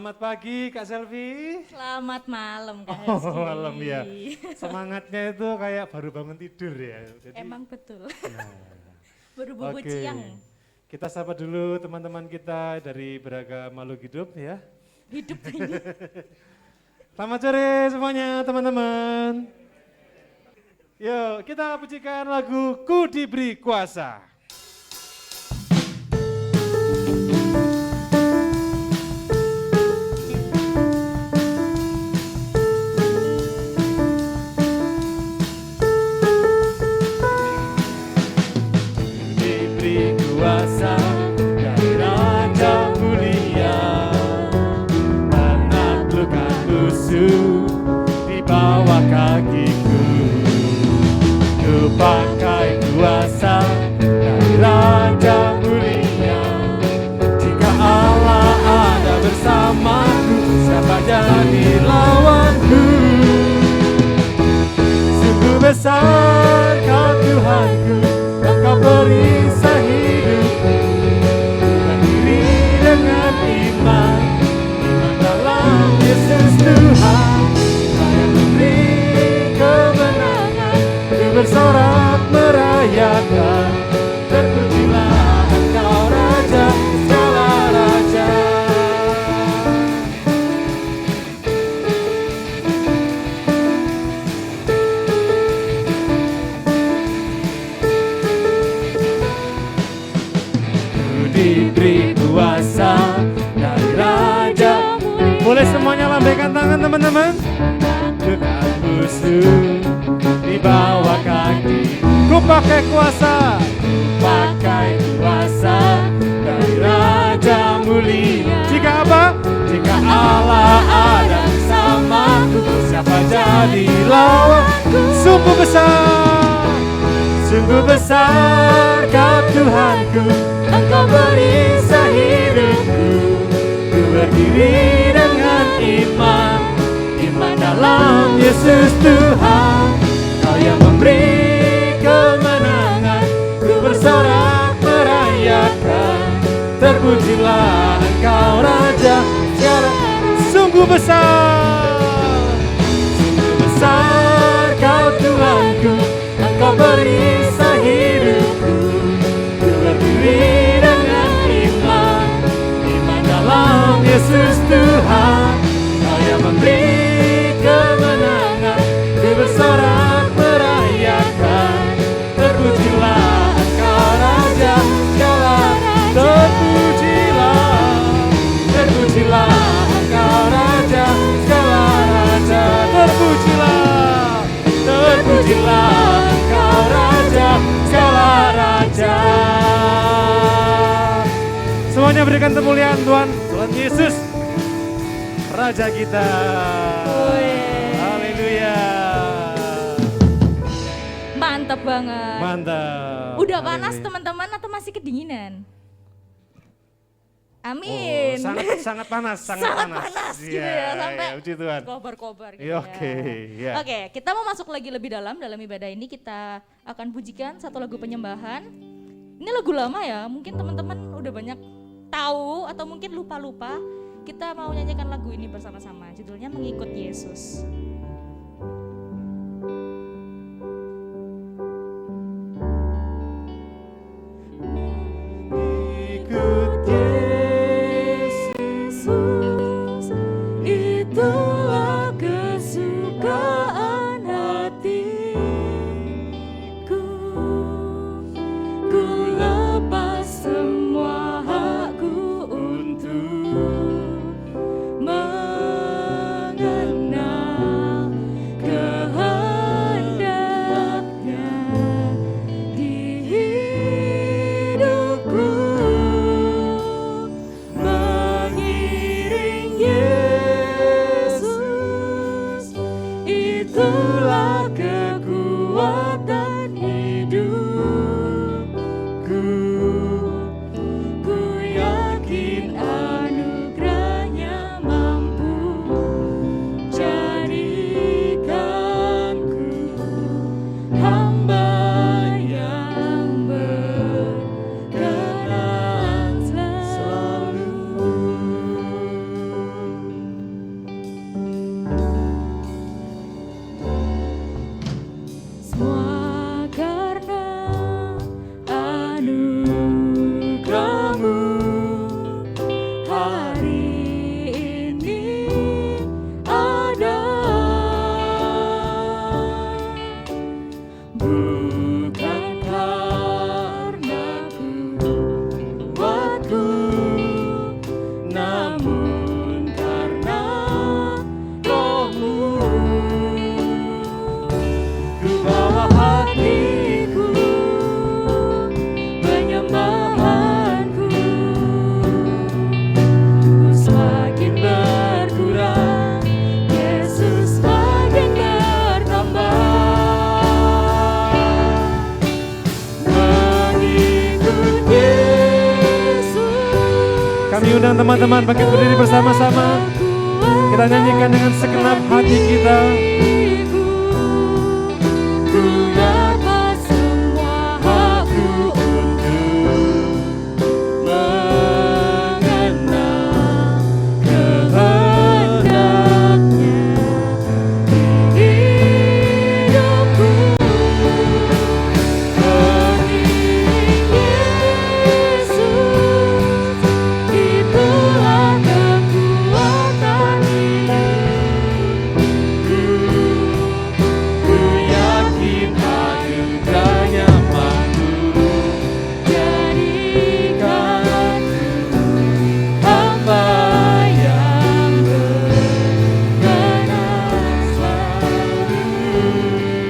Selamat pagi Kak Selvi. Selamat malam Kak Oh, Rizky. malam ya. Semangatnya itu kayak baru bangun tidur ya. Jadi, Emang betul. nah, Baru bobo oke. ciang. Kita sapa dulu teman-teman kita dari Beragam Makhluk Hidup ya. Hidup ini. Selamat sore semuanya teman-teman. Yuk kita pujikan lagu Ku Diberi Kuasa. Kuasa dari Raja Mulia menaklukkan musuh di bawah kakiku. Ku pakai kuasa dari Raja Mulia. Jika Allah ada bersamaku, siapa jadi lawanku? Sungguh besar Kau Tuhanku, Engkau perisai hidupku. Berdiri dengan iman, iman dalam Yesus Tuhan. Kau yang memberi kemenangan, ku bersorak merayakan. Terpujilah Engkau Raja, segala Raja. Diberi kuasa dari Raja Mulia. Boleh semuanya lambaikan tangan teman-teman. Dekat musuh di bawah kaki. Ku pakai kuasa, ku pakai kuasa dari Raja Mulia. Jika apa? Jika Allah ada bersamaku, siapa jadi lawanku? Sungguh besar, sungguh besar Kau Tuhanku. Engkau perisai hidupku. Ku berdiri dengan iman, iman dalam Yesus Tuhan. Kau yang memberi kemenangan, ku bersorak merayakan. Terpujilah Engkau Raja, segala. Sungguh besar, sungguh besar Kau Tuhanku. Engkau perisai hidupku. Ku berdiri Yesus Tuhan, Kau yang memberi kemenangan, ku bersorak merayakan. Terpujilah Engkau Raja, segala. Terpujilah, terpujilah Engkau Raja, segala Raja. Terpujilah, terpujilah Engkau Raja, segala Raja. Semuanya berikan kemuliaan Tuhan, Tuhan Yesus, Raja kita. Haleluya. Mantap banget. Mantap. Udah panas Haleluya. teman-teman atau masih kedinginan? Oh, Amin. sangat panas, sangat panas. gitu ya, sampai puji Tuhan. kobar-kobar gitu Ya, ya. oke, ya. Oke, kita mau masuk lagi lebih dalam ibadah ini. Kita akan pujikan satu lagu penyembahan. Ini lagu lama ya, mungkin teman-teman udah banyak tahu atau mungkin lupa-lupa. Kita mau nyanyikan lagu ini bersama-sama. Judulnya Mengikut Yesus. Ikut Yesus, itulah kesukaan hatiku. Ku lepas semua hakku untuk mengenal kehendaknya di hidupku. Mengiring Yesus, itulah kekuatan hidupku. Ku yakin anugerahnya mampu jadikanku hamba yang berkenan selalu. Bukan karena kuatku, namun karena Roh-Mu. Ku bawa hatiku, penyembahanku, ku semakin berkurang, Yesus semakin bertambah. Mengikut Yesus. Kami undang teman-teman bangkit berdiri bersama-sama. Kita nyanyikan dengan segenap hati kita. Ku dapat semua hakku untuk mengenal kehendaknya di hidupku. Mengiring Yesus, itulah kekuatan hidupku. Ku yakin anugerahnya mampu jadikan hamba yang berkenan selalu.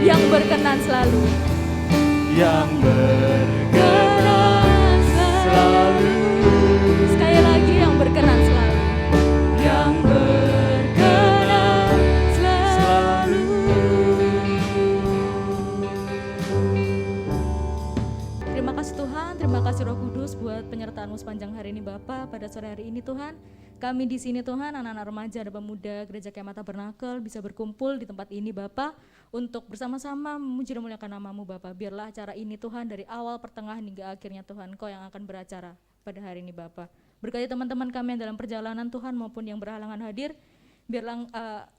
Yang berkenan selalu. Yang berkenan selalu. Sekali lagi yang berkenan selalu. Yang berkenan selalu. Terima kasih Tuhan, terima kasih Roh Kudus buat penyertaan-Mu sepanjang hari ini Bapa. Pada sore hari ini Tuhan, kami di sini Tuhan, anak-anak remaja dan pemuda Gereja Kemah Tabernakel bisa berkumpul di tempat ini Bapa untuk bersama-sama memuji dan memuliakan nama-Mu Bapa. Biarlah acara ini Tuhan dari awal, pertengahan hingga akhirnya Tuhan, Kau yang akan beracara pada hari ini Bapa. Berkati teman-teman kami yang dalam perjalanan Tuhan maupun yang berhalangan hadir, biarlah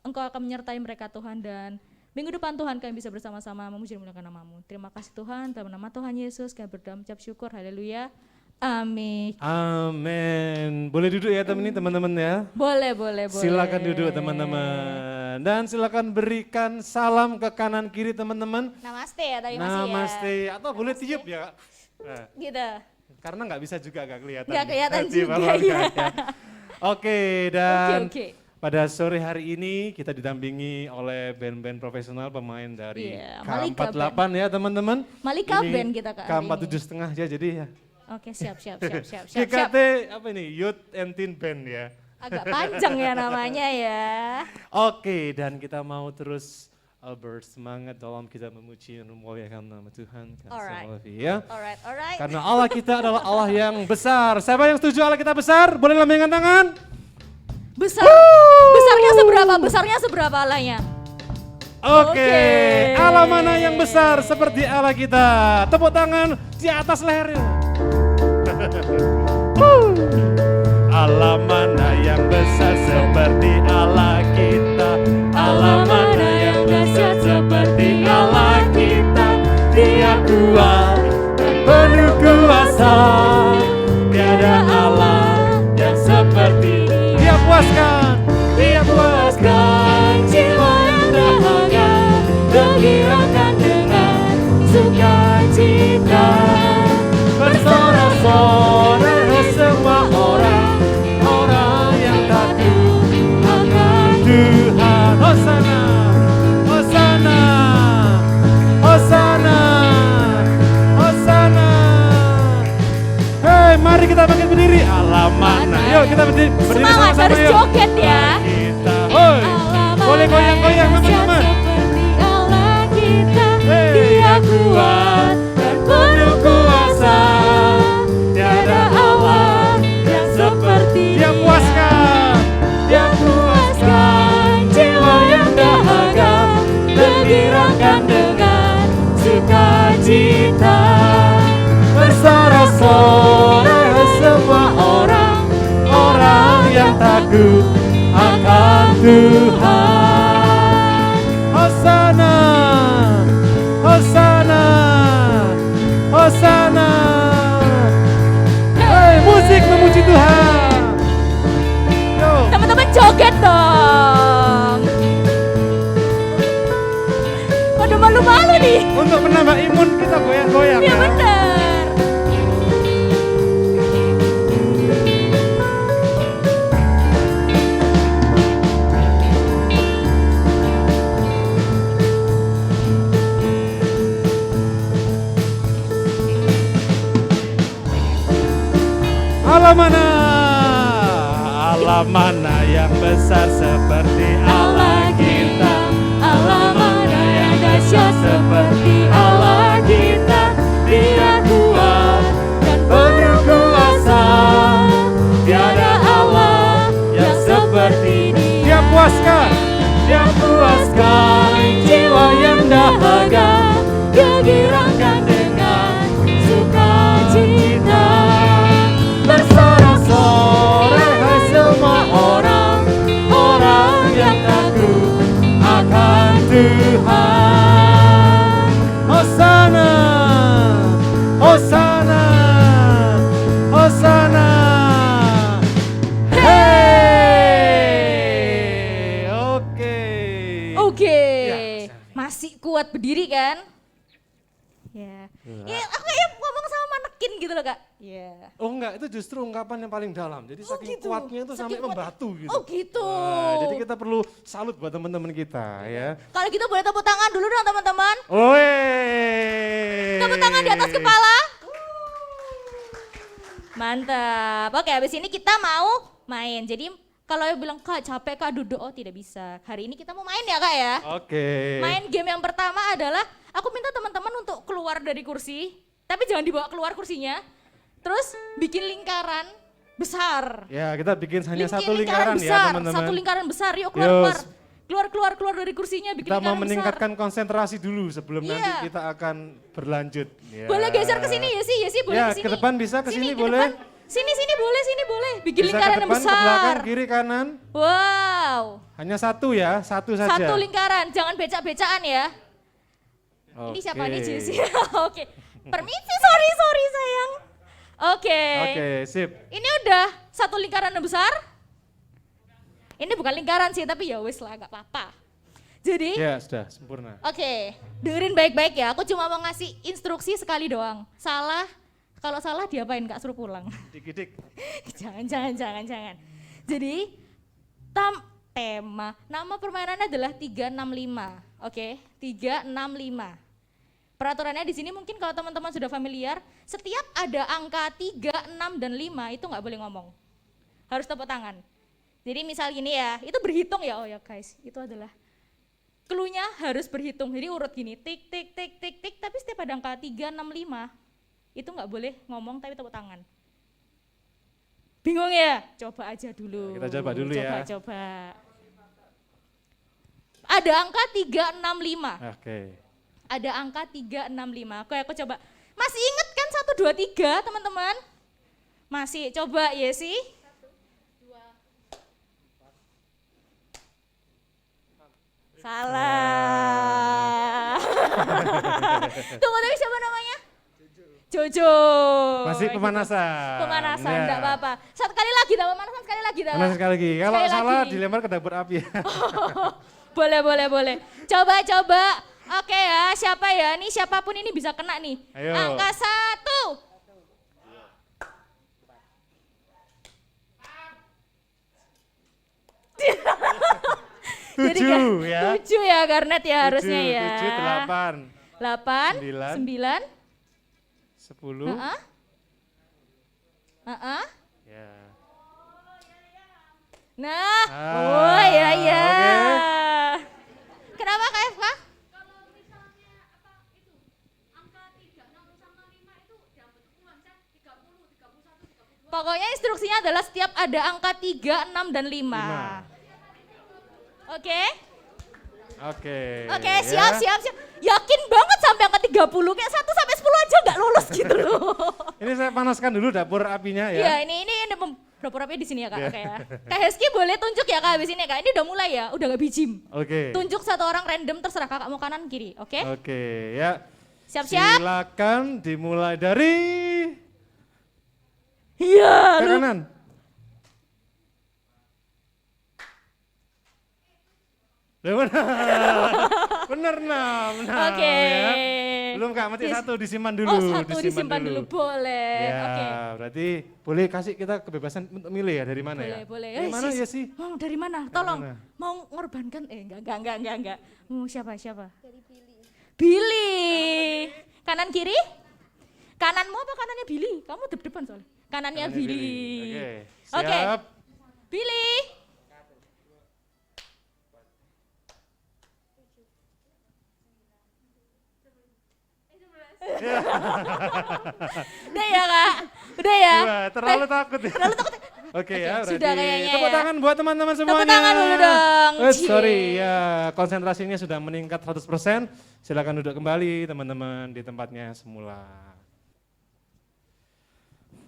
Engkau akan menyertai mereka Tuhan, dan minggu depan Tuhan kami bisa bersama-sama memuji dan memuliakan nama-Mu. Terima kasih Tuhan, dalam nama Tuhan Yesus kami berdoa mengucap syukur, haleluya, amin. Amin. Boleh duduk ya teman-teman ya. Boleh. Silakan duduk teman-teman. Dan silakan berikan salam ke kanan kiri teman-teman. Namaste ya tadi masih ya. Namaste. Atau boleh tiup ya. Nah, Gitu. karena nggak bisa juga gak kelihatan. Nggak kelihatan Tiup juga, kalau ya. nggak. Oke, dan Oke. pada sore hari ini kita didampingi oleh band-band profesional pemain dari Iya, Malika K48 ya teman-teman. Malika Ini Band kita Kak hari ini. K47,5 ya jadi ya. Oke, siap. GKT apa ini? Youth and Teen Band ya. Agak panjang ya namanya ya. Oke, dan kita mau terus bersemangat dalam kita memuji dan memuliakan nama Tuhan. Alright. Ya. Alright. Karena Allah kita adalah Allah yang besar. Siapa yang setuju Allah kita besar? Boleh lambaikan tangan? Besarnya seberapa Allahnya? Oke. Allah mana yang besar seperti Allah kita? Tepuk tangan di atas lehernya. Allah mana yang besar seperti Allah kita? Allah mana yang besar seperti Allah kita? Dia kuat dan penuh kuasa. Tiada Allah yang seperti Dia puaskan. Dia puaskan jiwa yang dahaga, tergerakkan dengan sukacita. Bersorak-sorai semua orang yang takut akan Tuhan. Hosana, Hosana, Hosana, Hosana. Hei, mari kita bangkit berdiri. Allah mana? Yuk kita berdiri Semangat, sama-sama harus yuk. joget ya. Kita, hoi, boleh goyang-goyang teman-teman. Seperti Allah kita, Hey. Dia kuat dan penuh kuasa. Tiada Allah yang seperti Dia puaskan. Dia puaskan jiwa yang dahaga, tergerakkan dengan sukacita. Bersorak-sorai semua orang yang takut akan Tuhan. Hosana, Hosana, Hosana. Hei, musik memuji Tuhan. Yo. Teman-teman joget dong. Waduh, malu-malu nih. Untuk menambah Supaya imun kita goyang-goyang Iya ya. bener. Allah mana yang besar seperti Allah kita. Allah mana yang dahsyat seperti Allah kita. Dia kuat dan penuh kuasa. Tiada Allah yang seperti Dia puaskan jiwa yang dahaga. Dia girangkan dengan sukacita. Bersorak-sorai hai semua orang yang takut akan Tuhan. Hosana, Hosana, Hosana. Hey, oke. Oke, Ya, masih kuat berdiri kan? Ya, ya aku kayak ngomong sama manekin gitu loh kak. Ya. Oh enggak, itu justru ungkapan yang paling dalam. Jadi saking gitu. kuatnya itu sampai Saking kuat. membatu gitu. Oh gitu. Wah, jadi kita perlu salut buat teman-teman kita ya. Kalau gitu boleh tepuk tangan dulu dong teman-teman. Woi. Tepuk tangan di atas kepala. Mantap. Oke, habis ini kita mau main. Jadi kalau bilang kak capek kak duduk, oh tidak bisa. Hari ini kita mau main ya kak ya. Oke. Main game yang pertama adalah aku minta teman-teman untuk keluar dari kursi, tapi jangan dibawa keluar kursinya. Terus bikin lingkaran besar. Ya, kita bikin hanya satu lingkaran ya besar, teman-teman. satu lingkaran besar. Yuk Yus. keluar dari kursinya, bikin Kita mau lingkaran meningkatkan konsentrasi dulu sebelum Iya. nanti kita akan berlanjut. Ya. besar. Boleh geser ke sini ya sih, boleh Ya, ke sini. ke depan bisa, ke sini ke boleh. depan. Sini boleh. Bikin Bisa lingkaran ke yang depan, ke belakang, besar. kiri, kanan. Wow. Hanya satu ya, satu saja. Satu lingkaran, jangan becak-becakan ya. Ini siapa nih Oke. Jessy? Oke. Permisi, sorry sayang. Oke. Oke, sip. Ini udah satu lingkaran yang besar. Ini bukan lingkaran sih, tapi ya wis lah, gak apa-apa. Jadi, Ya, sudah sempurna. oke, dengerin baik-baik ya. Aku cuma mau ngasih instruksi sekali doang. Kalau salah diapain Kak, suruh pulang. Dik-dik. Jangan. Jadi, nama permainannya adalah 365. Oke, 365. Peraturannya di sini mungkin kalau teman-teman sudah familiar, setiap ada angka 3, 6, dan 5 itu nggak boleh ngomong. Harus tepuk tangan. Jadi misal gini ya, itu berhitung ya, oh ya guys, itu adalah clue-nya harus berhitung. Jadi urut gini, tik, tik, tik, tik, tik, tapi setiap ada angka 3, 6, 5, itu nggak boleh ngomong tapi tepuk tangan. Bingung ya? Coba aja dulu. Kita coba dulu ya. Coba. Ada angka 365. Oke. Ada angka 365. Oke, aku coba. Masih inget kan 1, 2, 3 teman-teman? Masih, coba ya sih. 1, 2. Salah. Tunggu, tapi siapa namanya? Jojo. Masih pemanasan. Pemanasan, Ya. enggak apa-apa. Sekali lagi, pemanasan sekali lagi. Pemanasan sekali lagi. Kalau Sekali salah lagi. dilempar ke dapur api ya. Boleh. Coba. Oke ya, siapa ya? Nih siapapun ini bisa kena nih. Ayo. Angka 1. Tujuh ya. 7 ya Garnet ya harusnya ya. 7, 8, 8, 9, 9. 10. Ya. Nah, Ah, oh iya. oke. Kenapa Kak Eva? Pokoknya instruksinya adalah setiap ada angka 3, 6, dan 5. Oke? Oke. Oke, ya. siap. Yakin banget sampai angka 30, kayak 1 sampai 10 aja nggak lulus gitu loh. Ini saya panaskan dulu dapur apinya ya. Iya, ini dapur api di sini ya Kak. Oke ya. Kak Heski boleh tunjuk ya Kak habis ini Kak. Ini udah mulai ya, udah nggak bijim. Oke. Tunjuk satu orang random terserah Kakak mau kanan kiri, oke? Oke, ya. Siap-siap? Silakan dimulai dari Iya. ke kanan. Ya, benar. Benar. Oke. Ya. Belum Kak, masih Yes. satu disimpan dulu. Oh, satu disimpan dulu. Boleh. Ya, Oke. berarti boleh kasih kita kebebasan untuk milih ya dari mana ya? Boleh. Dari mana ya sih? Mau dari mana? Tolong. mana? Mau ngorbankan? Enggak. Siapa? Dari Billy. Kanan kiri? Kananmu apa kanannya Billy? Kamu depan soalnya. Kanannya Billy. Oke, Oke. siap. Billy. Udah ya Kak? Udah ya? Wah, terlalu takut ya. Oke ya, berarti sudah kayaknya tepuk ya. tangan buat teman-teman semuanya. Tepuk tangan dulu dong. Sorry ya, konsentrasinya sudah meningkat 100%. Silakan duduk kembali teman-teman di tempatnya semula.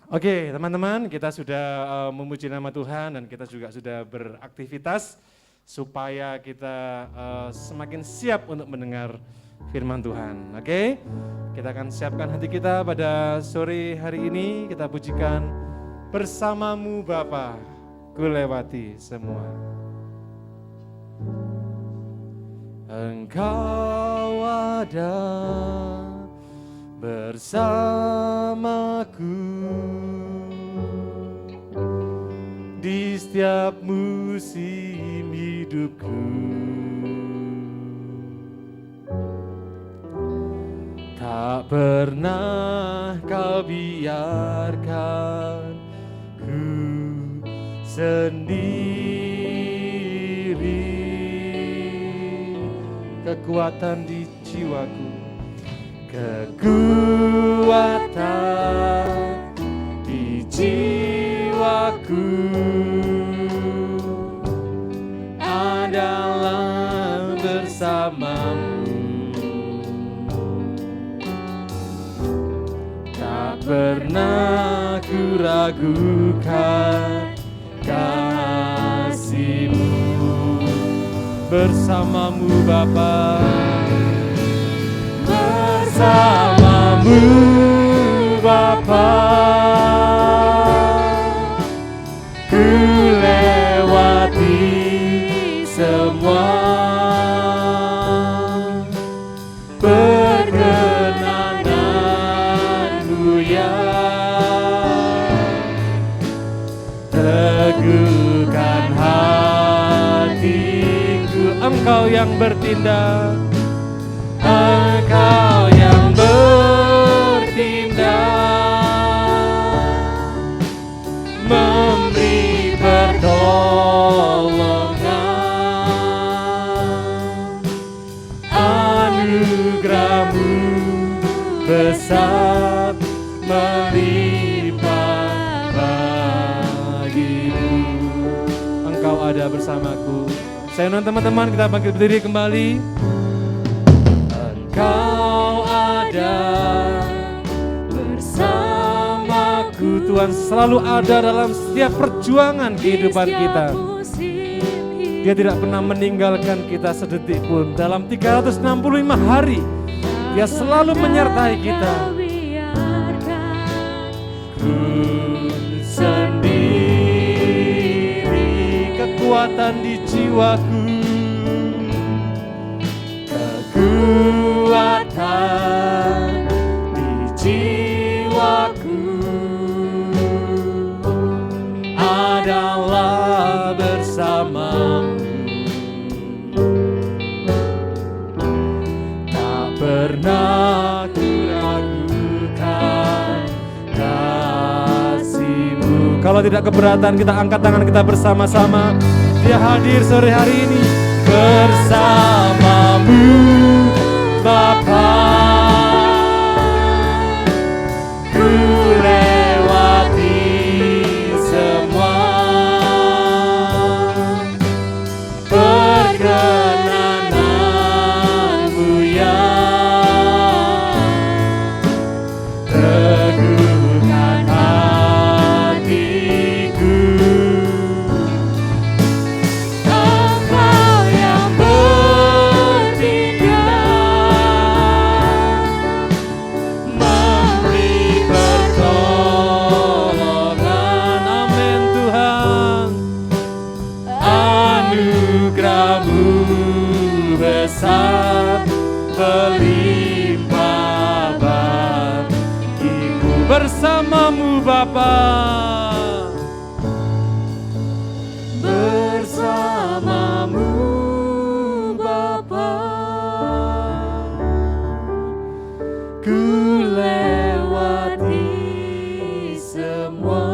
Oke teman-teman, kita sudah memuji nama Tuhan dan kita juga sudah beraktivitas supaya kita semakin siap untuk mendengar firman Tuhan. Oke, kita akan siapkan hati kita pada sore hari ini. Kita pujikan bersamamu Bapa, ku lewati semua. Engkau ada bersamaku di setiap musim hidupku. Tak pernah kau biarkan ku sendiri. Kekuatan di jiwaku, kekuatan di jiwaku adalah bersamamu. Tak pernah ku ragukan kasih-Mu. Bersamamu Bapa, bersamamu Bapa, ku lewati semua. Perkenananmu ya teguhkan hatiku. Engkau yang bertindak, Engkau yang bertindak, memberi pertolongan. Anugerah-Mu besar melimpah bagiku. Engkau ada bersamaku. Saya undang teman-teman, kita bangkit berdiri kembali. Engkau ada bersamaku. Tuhan selalu ada dalam setiap perjuangan kehidupan kita. Dia tidak pernah meninggalkan kita sedetik pun. Dalam 365 hari, Dia selalu menyertai kita. Ku sendiri, kekuatan di jiwaku, kekuatan di jiwaku adalah bersamamu. Tak pernah ku ragukan kasih-Mu. Kalau tidak keberatan, kita angkat tangan kita bersama-sama. Dia hadir sore hari ini. Bersamamu Bapa, ku lewati semua. Perkenanan-Mu ya teguhkan hatiku. Engkau yang bertindak, bersamamu Bapa. Bersamamu Bapa, ku lewati semua,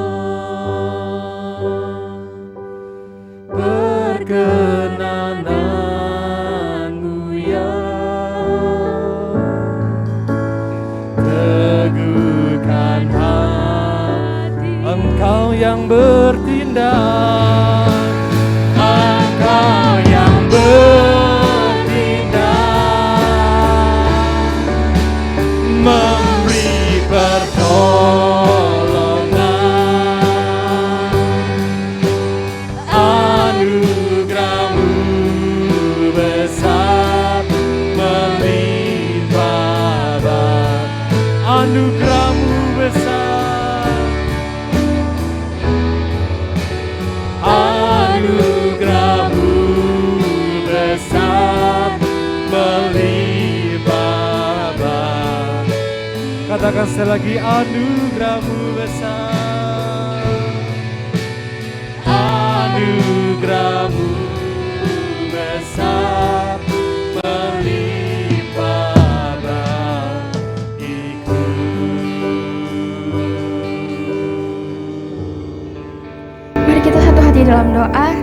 perkenananmu ya, teguhkan hati, Engkau yang bertindak, Engkau yang bertindak, memberi pertolongan, anugerah-Mu besar melimpah baik, anugerah-Mu besar, anugerah-Mu besar melimpah baik. Katakan sekali lagi, anugerah-Mu besar, anugerah-Mu besar melimpah bagiku. Mari kita satu hati dalam doa.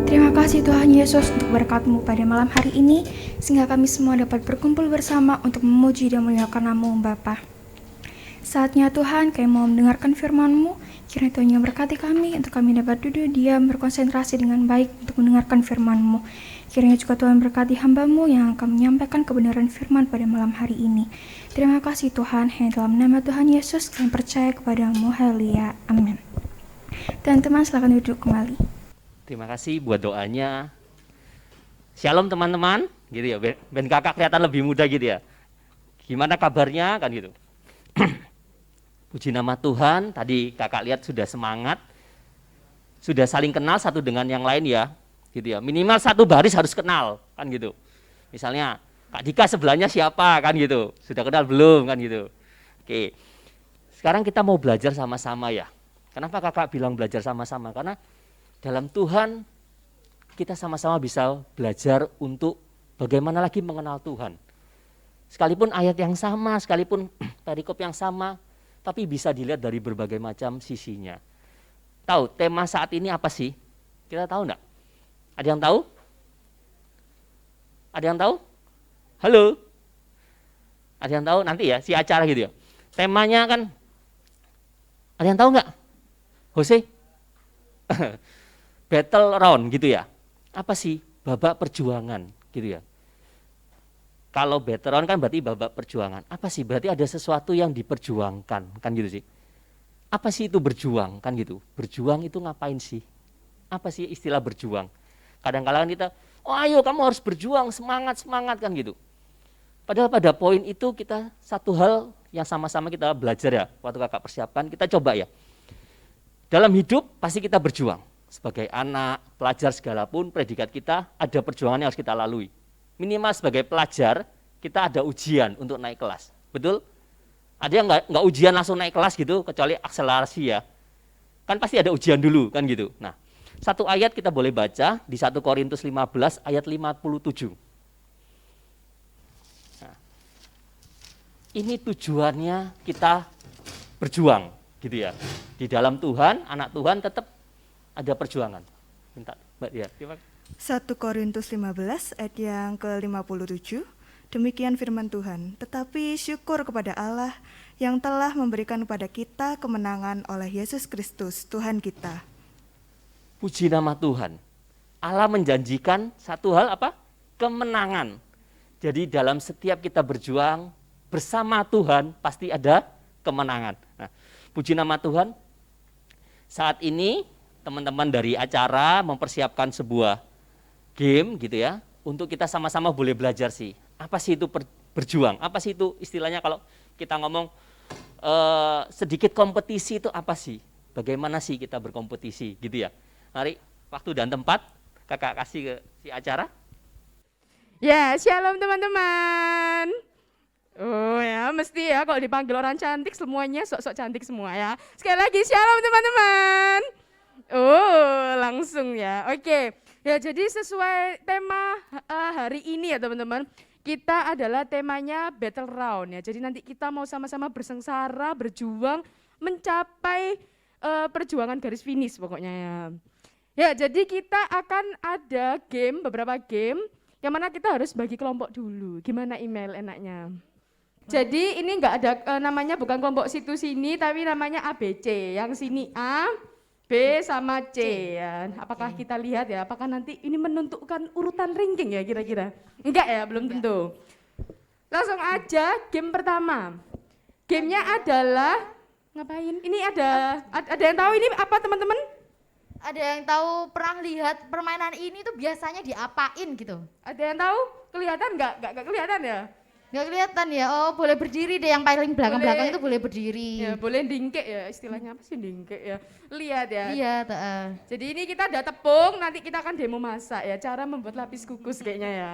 Terima kasih Tuhan Yesus untuk berkat-Mu pada malam hari ini, sehingga kami semua dapat berkumpul bersama untuk memuji dan memuliakan nama-Mu Bapa. Saatnya Tuhan, kami mau mendengarkan firman-Mu. Kiranya Tuhan yang berkati kami untuk kami dapat duduk diam, berkonsentrasi dengan baik untuk mendengarkan firman-Mu. Kiranya juga Tuhan berkati hamba-Mu yang akan menyampaikan kebenaran firman pada malam hari ini. Terima kasih Tuhan, hanya dalam nama Tuhan Yesus kami percaya kepada-Mu. Haleluya. Amin. Teman-teman silakan duduk kembali. Terima kasih buat doanya. Shalom teman-teman, gitu ya. Ben kakak kelihatan lebih muda gitu ya. Gimana kabarnya kan gitu. Puji nama Tuhan, tadi kakak lihat sudah semangat, sudah saling kenal satu dengan yang lain ya, gitu ya. Minimal satu baris harus kenal, kan gitu. Misalnya Kak Dika sebelahnya siapa, kan gitu. Sudah kenal belum, kan gitu. Oke, sekarang kita mau belajar sama-sama ya. Kenapa kakak bilang belajar sama-sama? Karena dalam Tuhan kita sama-sama bisa belajar untuk bagaimana lagi mengenal Tuhan. Sekalipun ayat yang sama, sekalipun perikop yang sama, tapi bisa dilihat dari berbagai macam sisinya. Tahu tema saat ini apa sih? Kita tahu enggak? Ada yang tahu? Ada yang tahu? Halo? Ada yang tahu? Nanti ya, si acara gitu ya. Temanya kan, ada yang tahu enggak? Jose? Battle round gitu ya. Apa sih? Babak perjuangan gitu ya. Kalau battle round kan berarti babak perjuangan. Apa sih? Berarti ada sesuatu yang diperjuangkan, kan gitu sih. Apa sih itu berjuang, kan gitu. Berjuang itu ngapain sih? Apa sih istilah berjuang? Kadang-kadang kita, oh ayo kamu harus berjuang, semangat kan gitu. Padahal pada poin itu kita satu hal yang sama-sama kita belajar ya, waktu kakak persiapan, kita coba ya. Dalam hidup pasti kita berjuang. Sebagai anak, pelajar segala pun, predikat kita ada perjuangan yang harus kita lalui. Minimal sebagai pelajar, kita ada ujian untuk naik kelas. Betul? Ada yang nggak ujian langsung naik kelas gitu, kecuali akselerasi ya. Kan pasti ada ujian dulu, kan gitu. Nah, satu ayat kita boleh baca di 1 Korintus 15 ayat 57. Nah, ini tujuannya kita berjuang, gitu ya. Di dalam Tuhan, anak Tuhan tetap ada perjuangan. Minta Mbak Dia. 1 Korintus 15 ayat yang ke-57, demikian firman Tuhan, tetapi syukur kepada Allah yang telah memberikan kepada kita kemenangan oleh Yesus Kristus, Tuhan kita. Puji nama Tuhan. Allah menjanjikan satu hal apa? Kemenangan. Jadi dalam setiap kita berjuang bersama Tuhan pasti ada kemenangan. Nah, puji nama Tuhan. Saat ini teman-teman dari acara mempersiapkan sebuah game gitu ya, untuk kita sama-sama boleh belajar sih. Apa sih itu berjuang? Apa sih itu istilahnya kalau kita ngomong sedikit kompetisi itu apa sih? Bagaimana sih kita berkompetisi gitu ya? Mari, waktu dan tempat kakak kasih ke si acara. Ya, shalom teman-teman. Oh ya, mesti ya kalau dipanggil orang cantik semuanya sok-sok cantik semua ya. Sekali lagi shalom teman-teman. Oh, langsung ya. Oke. Ya, jadi sesuai tema hari ini ya teman-teman. Kita adalah temanya battle round ya. Jadi nanti kita mau sama-sama bersengsara, berjuang mencapai perjuangan garis finish pokoknya ya. Ya, jadi kita akan ada game, beberapa game yang mana kita harus bagi kelompok dulu. Gimana email enaknya? Jadi ini enggak ada namanya bukan kelompok situ sini tapi namanya ABC. Yang sini A, B sama C ya. Apakah kita lihat ya? Apakah nanti ini menentukan urutan ranking ya kira-kira? Enggak ya, belum tentu. Langsung aja game pertama. Gamenya adalah ngapain? Ini ada yang tahu ini apa teman-teman? Ada yang tahu pernah lihat permainan ini tuh biasanya diapain gitu? Ada yang tahu? Kelihatan enggak? Enggak kelihatan ya? Nggak kelihatan ya, oh boleh berdiri deh yang paling belakang-belakang itu boleh berdiri. Ya boleh dingkek ya, istilahnya apa sih dingkek ya? Lihat ya. Iya, Jadi ini kita ada tepung, nanti kita akan demo masak ya, cara membuat lapis kukus kayaknya ya.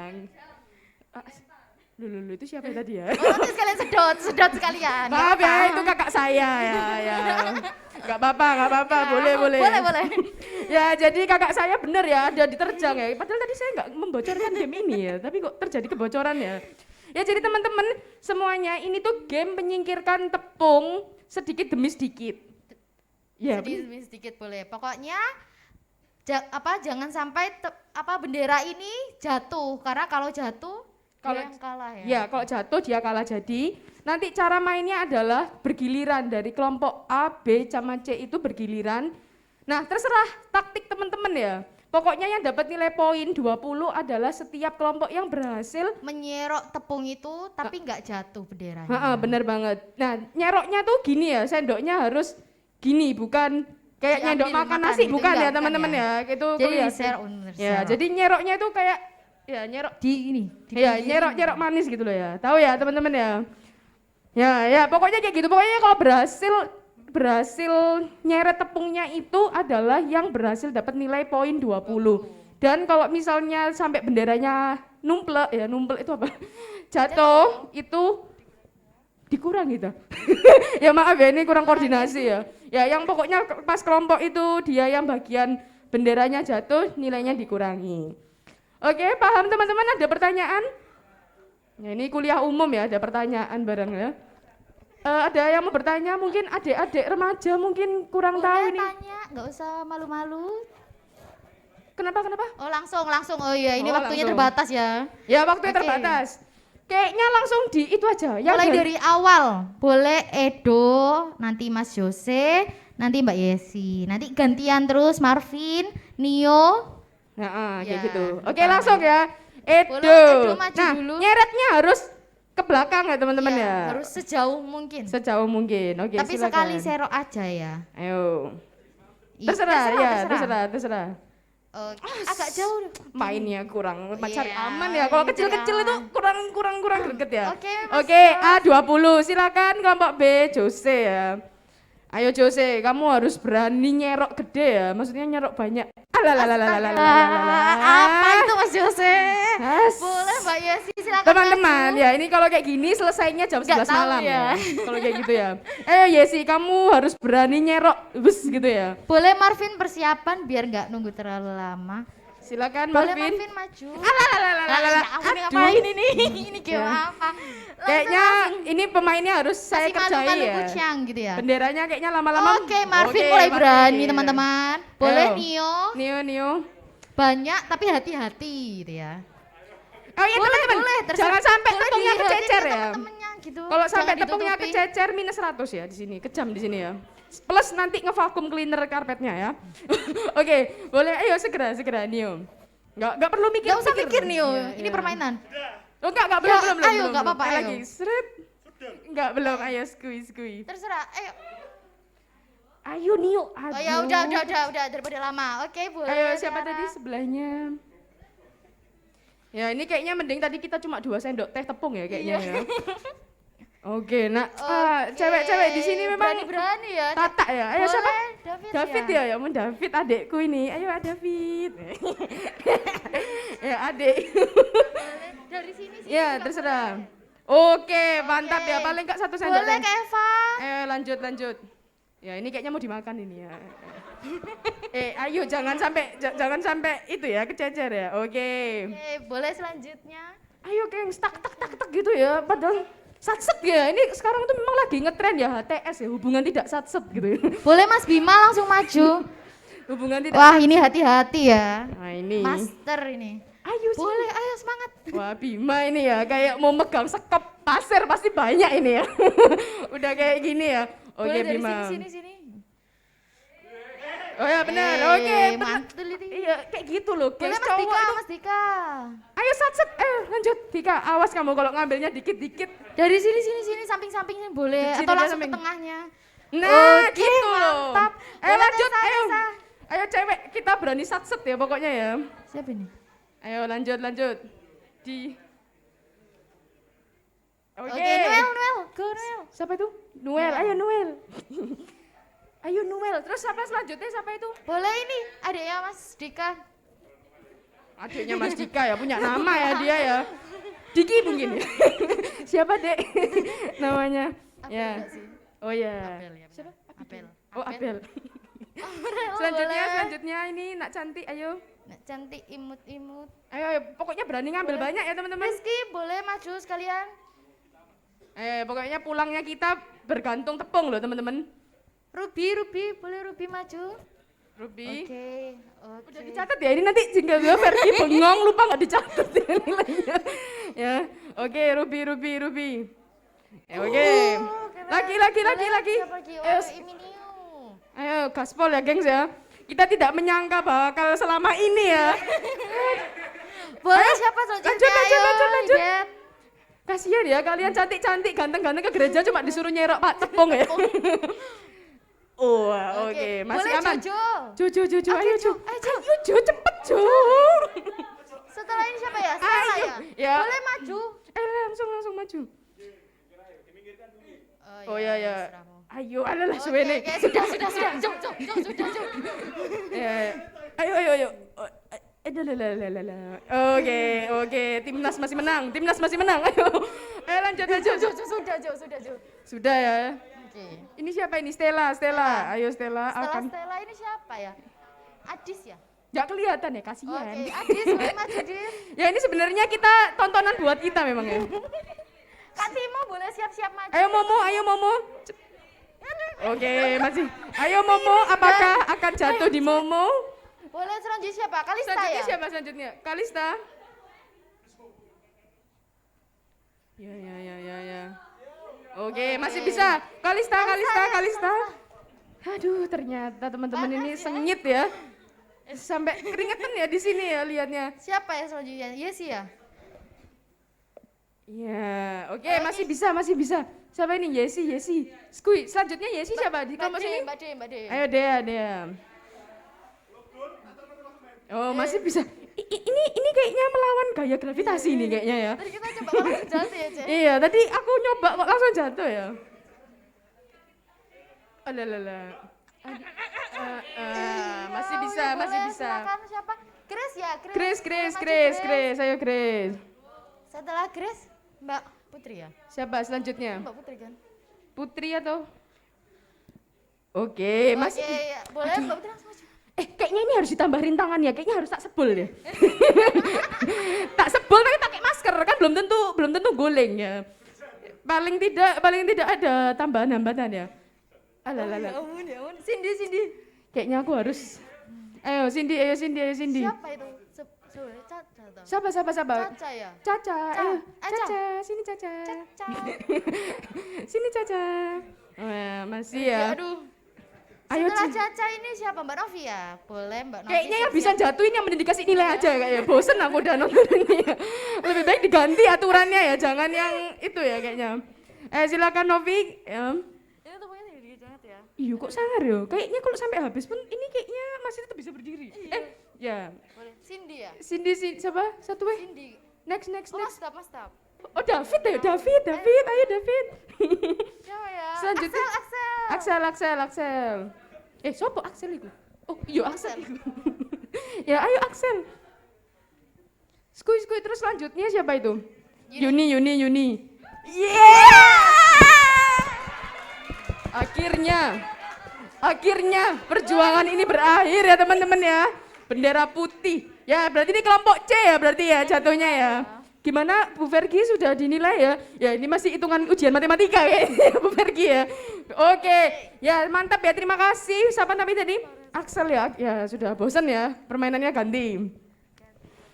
Lulu itu siapa tadi ya? Oh nanti sekalian sedot sekalian. Maaf ya, itu kakak saya ya. Gak apa-apa, boleh. Boleh. Ya jadi kakak saya bener ya, ada diterjang ya. Padahal tadi saya nggak membocorkan game ini ya, tapi kok terjadi kebocoran ya. Ya jadi teman-teman semuanya ini tuh game menyingkirkan tepung sedikit demi sedikit. Ya, sedikit boleh. Pokoknya jangan sampai bendera ini jatuh karena kalau jatuh dia yang kalah ya. Ya, kalau jatuh dia kalah. Jadi nanti cara mainnya adalah bergiliran dari kelompok A, B, sama C itu bergiliran. Nah, terserah taktik teman-teman ya. Pokoknya yang dapat nilai poin 20 adalah setiap kelompok yang berhasil menyerok tepung itu tapi nggak jatuh benderanya. Bener banget. Nah, nyeroknya tuh gini ya, sendoknya harus gini, bukan kayak nyendok makan nasi, gitu, bukan ya bukan teman-teman ya. Gitu jadi ya, jadi nyeroknya itu kayak ya nyerok di ini. Ya, nyerok manis gitu loh ya. Tahu ya teman-teman ya. Ya, pokoknya kayak gitu. Pokoknya kalau berhasil nyeret tepungnya itu adalah yang berhasil dapat nilai poin 20. Dan kalau misalnya sampai benderanya numplek itu apa? Jatuh itu dikurang gitu. Ya maaf ya, ini kurang koordinasi ya. Ya yang pokoknya pas kelompok itu dia yang bagian benderanya jatuh nilainya dikurangi. Oke, paham teman-teman? Ada pertanyaan? Ya, ini kuliah umum ya, ada pertanyaan bareng ya. Ada yang mau bertanya, mungkin adik-adik remaja mungkin kurang tahu ini. Tanya, nggak usah malu-malu. Kenapa? Oh langsung. Oh iya, ini waktunya langsung. terbatas ya. Ya waktunya terbatas. Kayaknya langsung di itu aja. Mulai dari awal, boleh Edo, nanti Mas Jose, nanti Mbak Yesi, nanti gantian terus Marvin, Nio. Nah, kayak Ya, gitu. Oke, langsung ya. Edo. Edo maju Nah, dulu. nyeretnya harus ke belakang ya teman-teman Iya, ya. harus sejauh mungkin. Sejauh mungkin. Oke, Tapi silakan. sekali serok aja ya. Ayo. Iya, Terserah. Agak jauh. Mainnya kurang cari Iya, aman ya. Kalau ini kecil-kecil cari itu kurang greget ya. Oke, Mas Oke, A20. Silakan kelompok B, Jose ya. Ayo Jose, kamu harus berani nyerok gede ya. Maksudnya nyerok banyak. Apa itu Mas Jose? Yes. Boleh Mbak Yesi, silakan. Teman-teman, maju. ya ini kalau kayak gini selesainya jam 11 tahu malam ya. Kalau kayak gitu ya. Yesi, kamu harus berani nyerok bus gitu ya. Boleh Marvin persiapan biar nggak nunggu terlalu lama. Silakan Boleh Marvin. Marvin maju. Aduh. Ngapain ini? Ini game Ya. apa? Kayaknya ini pemainnya harus saya kerjai malu-malu ya. kucang gitu ya. Benderanya kayaknya lama-lama. Oke, Marvin Oke, mulai Marvin. berani teman-teman. Boleh Ayo. Nio. Nio. Banyak tapi hati-hati gitu ya. Oh iya Boleh, teman-teman, boleh, jangan sampai boleh tepungnya dilihatin kececer ke ya. temen-temennya gitu. Kalau sampai Jangan tepungnya ditutupi. kececer minus 100 ya di sini, kejam di sini ya. Plus nanti ngevakum cleaner karpetnya ya. Oke, boleh ayo segera Nio. Enggak perlu mikir. Gak usah mikir Nio, Iya, ini iya. permainan. Oh enggak Ya, belum. ayo, belum. nggak apa-apa, ayo. Lagi, seret. Enggak belum, ayo skui. Terserah, ayo. Ayo Nio, Oh ya udah daripada lama. Oke, boleh. Ayo siapa Tiara. tadi sebelahnya? Ya ini kayaknya mending tadi kita cuma 2 sendok teh tepung ya kayaknya ya. Oke, nah Oke, cewek-cewek di sini memang berani ya. Tata ya. Ayo Boleh, siapa? David ya, ya ampun David adekku ini. Ayo David. Ya adik. Dari sini sih. Ya terserah. Oke, mantap ya. Paling enggak 1 sendok Boleh teh. Kak Eva. Lanjut. Ya, ini kayaknya mau dimakan ini ya. Ayo jangan sampai itu ya kececer ya. Oke. Oke, boleh selanjutnya. Ayo geng, tak gitu ya. Padahal satset ya. Ini sekarang tuh memang lagi ngetren ya HTS ya, hubungan tidak satset gitu ya. Boleh Mas Bima langsung maju. Hubungan tidak. Wah, ini hati-hati ya. Nah, ini. Master ini. Ayo sih. Boleh, ayo semangat. Wah, Bima ini ya kayak mau megang sekop pasir pasti banyak ini ya. Udah kayak gini ya. Oke, Boleh dari Bima. sini. Oh ya benar. Oke, benar. mantul ini. Iya, kayak gitu loh. Boleh Guys, Mas cowok Dika, itu. Mas Dika. Ayo satset. Lanjut. Dika, awas kamu kalau ngambilnya dikit-dikit. Dari sini, samping-sampingnya boleh. Di sini Atau dia langsung ke samping. tengahnya. Nah, Oke, gitu loh. mantap. Ayo Boleh, lanjut, Tessa, ayo. Tessa. Ayo cewek, kita berani satset ya pokoknya ya. Siapa ini? Ayo lanjut. Di Oke, Noel. Go Noel. Siapa itu? Noel, ayo Noel. Ayo Noel, terus siapa selanjutnya siapa itu? Boleh ini, adiknya Mas Dika. Adiknya Mas Dika ya, punya nama ya dia ya. Diki mungkin ya. Siapa dek namanya? Ya. Enggak sih? Oh ya. Siapa? Apel. Oh Abel. Oh, Selanjutnya ini nak cantik, ayo. Nak cantik imut-imut. Ayo, pokoknya berani ngambil banyak ya teman-teman. Rizky, boleh maju sekalian? Pokoknya pulangnya kita bergantung tepung loh teman-teman. Ruby, boleh Ruby maju? Ruby. Oke. Udah dicatat ya, ini nanti jika gue versi bengong lupa nggak dicatat ya nilainya. Ya, oke Ruby. Ya, oke. Lagi. Ayo, Iminiu. Ayo gaspol ya gengs ya. Kita tidak menyangka bakal selama ini ya. Boleh siapa selanjutnya? Lanjut. Dad. Kasihan ya kalian cantik-cantik, ganteng-ganteng ke gereja cuma disuruh nyerok pak tepung ya. Oh, oke. Masih Boleh aman. Jojo. Jo, ayo Jo. Ayo Jo, cepet Jo. Setelah ini siapa ya? Stella Ayo. ya? Ya. Boleh maju. Langsung maju. Oh iya, ya. serahmu. Ayo, alalah Oke, suwene. sudah. Jo, sudah. Ya. Ayo. Oke. Timnas masih menang. Ayo. Lanjut. Sudah, Jo. Sudah ya. Oke. Ini siapa ini? Stella. Ayo Stella. Setelah Stella ini siapa ya? Adis ya? Nggak kelihatan ya, kasihan. Oke, Adis boleh maju, Dis. Ya ini sebenarnya kita tontonan buat kita memang ya. Kak Timo boleh siap-siap maju. Ayo Momo. Oke, masih. Ayo Momo, apakah akan jatuh di Momo? Boleh selanjutnya siapa? Kalista Selanjutnya ya? siapa selanjutnya? Kalista. Ya. Oke, masih bisa. Kalista. Aduh, ternyata teman-teman ini sengit ya. Sampai keringetan ya di sini ya lihatnya. Siapa ya selanjutnya? Yesi ya? Ya, oke, masih bisa. Siapa ini? Yesi. Skui, selanjutnya Yesi siapa? Di kamu sini? Mbak De. Ayo Dea. Oh, masih bisa. Ini kayaknya melawan gaya gravitasi ini kayaknya ya. Tadi kita coba langsung jatuh ya, Cek. Iya, tadi aku nyoba kok langsung jatuh ya. Alalala. Masih bisa. Silakan siapa? Grace ya? Grace. Ayo Grace. Setelah Grace, Mbak Putri ya? Siapa selanjutnya? Mbak Putri kan? Putri atau? Oke, masih. Oke, ya. Boleh Mbak Putri langsung maju. Kayaknya ini harus ditambah rintangan ya, kayaknya harus tak sebel ya. Tak sebel tapi pakai masker kan belum tentu goleng ya. Paling tidak ada tambahan hambatan ya. Alah. Ya ampun. Cindy. Kayaknya aku harus. Ayo Cindy. Siapa itu? Caca toh? Siapa? Caca ya? Caca. Ayo. Caca. Caca, sini Caca. Caca. Sini Caca. Oh, masih ya. Aduh. Ayo Setelah Ci. Caca ini siapa? Mbak Novi ya? Boleh Mbak Novi. Kayaknya yang bisa siap-siap. jatuhin yang mending dikasih nilai aja kayaknya. Bosen aku udah nonton ini ya. Lebih baik diganti aturannya ya, jangan yang itu ya kayaknya. Silakan Novi. Ya. Ini tubuhnya tinggi banget ya. Iya kok sangar ya? Kayaknya kalau sampai habis pun ini kayaknya masih tetap bisa berdiri. Ya. Boleh. Cindy ya? Cindy siapa? Satu weh. Cindy. Next. Oh, Mas Tap. Oh David ya, David. Ayo David. Siapa ya? Selanjutnya. Axel. Siapa Axel itu? Oh iya Axel itu. Ya ayo Axel. Skui terus selanjutnya siapa itu? Yuni. Akhirnya perjuangan ini berakhir ya teman-teman ya. Bendera putih. Ya berarti ini kelompok C ya berarti ya jatuhnya ya. Gimana Bu Vergi sudah dinilai ya? Ya ini masih hitungan ujian matematika kayaknya Bu Vergi ya. Oke, ya mantap ya, terima kasih. Siapa tapi tadi? Axel ya, ya sudah bosan ya, permainannya ganti.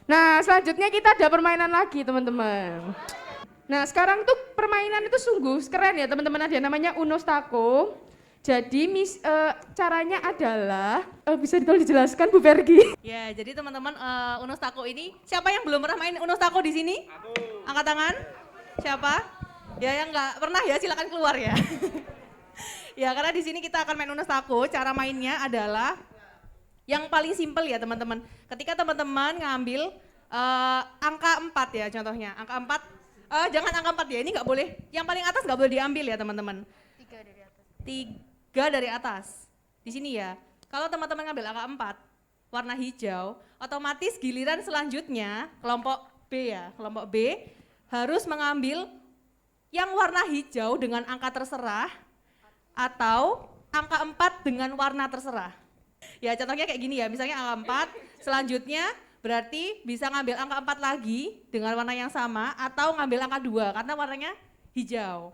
Nah selanjutnya kita ada permainan lagi teman-teman. Nah sekarang tuh permainan itu sungguh keren ya teman-teman, ada yang namanya Unos Tako. Jadi caranya adalah, bisa ditolong dijelaskan Bu Vergi? Ya, jadi teman-teman Unos Tako ini, siapa yang belum pernah main Unos Tako di sini? Angkat tangan. Siapa? Ya yang nggak pernah ya silakan keluar ya. Ya karena di sini kita akan main Unos Tako. Cara mainnya adalah yang paling simpel ya teman-teman. Ketika teman-teman ngambil angka 4 ya contohnya, angka 4, jangan angka 4 ya, ini nggak boleh. Yang paling atas nggak boleh diambil ya teman-teman. 3 dari atas. Di sini ya. Kalau teman-teman ngambil angka 4 warna hijau, otomatis giliran selanjutnya kelompok B ya, kelompok B harus mengambil yang warna hijau dengan angka terserah atau angka 4 dengan warna terserah. Ya contohnya kayak gini ya, misalnya angka 4, selanjutnya berarti bisa ngambil angka 4 lagi dengan warna yang sama atau ngambil angka 2 karena warnanya hijau.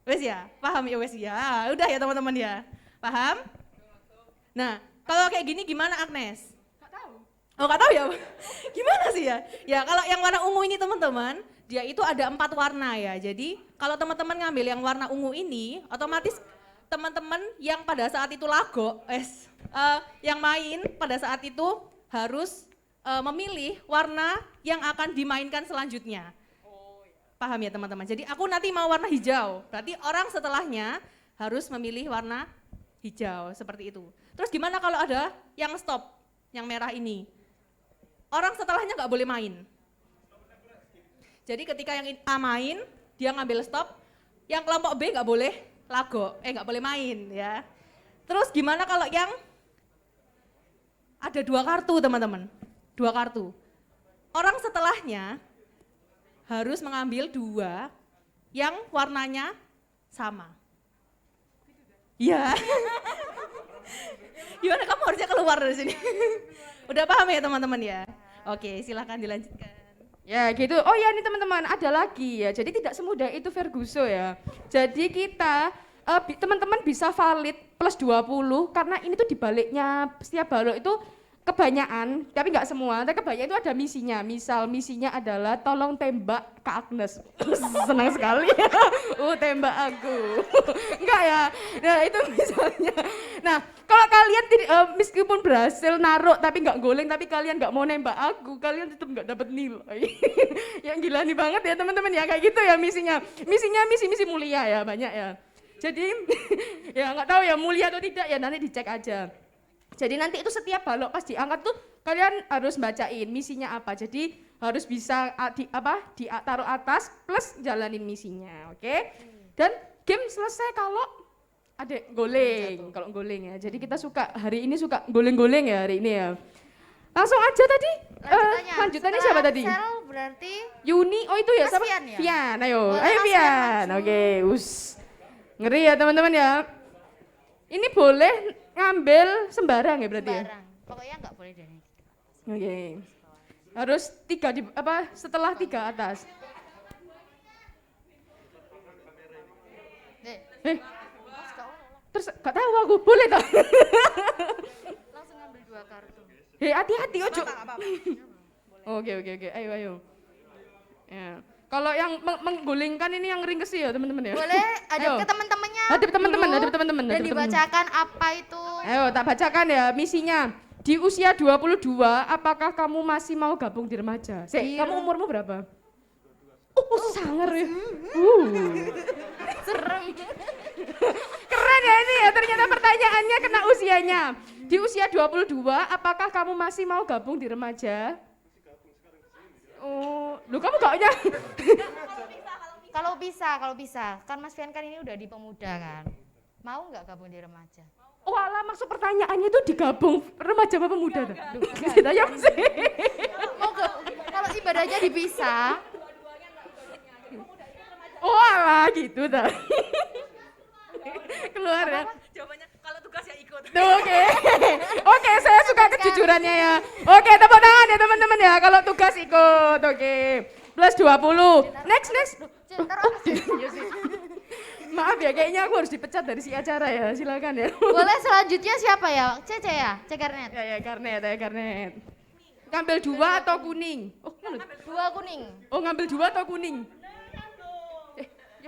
Wes ya, paham ya wes ya, udah ya teman-teman ya, paham? Nah, kalau kayak gini gimana Agnes? Gak tahu. Oh gak tahu ya, gimana sih ya? Ya kalau yang warna ungu ini teman-teman, dia itu ada 4 warna ya, jadi kalau teman-teman ngambil yang warna ungu ini, otomatis teman-teman yang pada saat itu lago, yang main pada saat itu harus memilih warna yang akan dimainkan selanjutnya. Paham ya teman-teman? Jadi aku nanti mau warna hijau, berarti orang setelahnya harus memilih warna hijau, seperti itu. Terus gimana kalau ada yang stop, yang merah ini? Orang setelahnya nggak boleh main. Jadi ketika yang A main, dia ngambil stop, yang kelompok B nggak boleh lago, nggak boleh main ya. Terus gimana kalau yang ada 2 kartu teman-teman, 2 kartu. Orang setelahnya harus mengambil 2 yang warnanya sama. Iya. Gimana kamu harusnya keluar dari sini? Udah paham ya teman-teman ya? Oke, silakan dilanjutkan. Ya gitu, oh ya ini teman-teman ada lagi ya, jadi tidak semudah itu Ferguso ya. Jadi kita, teman-teman bisa valid plus 20 karena ini tuh dibaliknya setiap balok itu kebanyakan, tapi nggak semua, tapi kebanyakan itu ada misinya. Misal misinya adalah tolong tembak Kak Agnes. Senang sekali ya, tembak aku. Enggak ya, nah itu misalnya. Nah kalau kalian meskipun berhasil naruh tapi nggak goleng, tapi kalian nggak mau nembak aku, kalian tetap nggak dapat nilai. Yang gila nih banget ya teman-teman ya, kayak gitu ya misinya. Misinya misi-misi mulia ya, banyak ya. Jadi ya nggak tahu ya mulia atau tidak ya, nanti dicek aja. Jadi nanti itu setiap balok pas diangkat tuh kalian harus bacain misinya apa. Jadi harus bisa ditaruh atas plus jalanin misinya, oke? Dan game selesai kalau ada goleng, kalau goleng ya. Jadi kita hari ini suka goleng-goleng ya hari ini ya. Langsung aja tadi. Lanjutannya siapa tadi? Sel berarti Yuni. Oh itu ya sama Fian ya? Fian. Ayo, Boleh ayo Mas Fian. Fian Oke, ngeri ya teman-teman ya. Ini boleh ngambil sembarang ya berarti ya? Sembarang. Pokoknya nggak boleh dari. Oke. Harus 3 setelah 3 atas. Terus gak tahu aku, boleh tak? Langsung ngambil 2 kartu. Hati-hati ojo. Oke, ayo. Ya. Kalau yang menggulingkan ini yang ringkes ya teman-teman ya. Boleh Ayo. hadap ke teman-temannya. Hadap teman-teman, dulu, hadap teman-teman. Dan dibacakan apa itu. Ayo tak bacakan ya misinya. Di usia 22, apakah kamu masih mau gabung di remaja? Kamu umurmu berapa? Sangar ya. Serem. Keren ya ini ya, ternyata pertanyaannya kena usianya. Di usia 22, apakah kamu masih mau gabung di remaja? Oh, lu kamu gak punya? Kalau bisa. Kan Mas Fian kan ini udah di pemuda kan. Mau nggak gabung di remaja? Oh alah, maksud pertanyaannya itu digabung remaja apa pemuda? Kita yang sih. Mau kalau ibadahnya dipisah. Oh alah gitu dah. Keluar ya. Jawabannya kalau tugas ya ikut. Oke. Oke, saya suka kejujurannya ya. Oke, tepuk tangan ya teman-teman ya kalau tugas ikut. Oke. Plus 20. Next. Iya sih. Maaf ya, kayaknya aku harus dipecat dari si acara ya. Silakan ya. Boleh selanjutnya siapa ya? Cece ya? Karnet. Ya, karnet. Ngambil 2 atau kuning? Oh, ngambil 2 kuning. Oh, ngambil 2 atau kuning?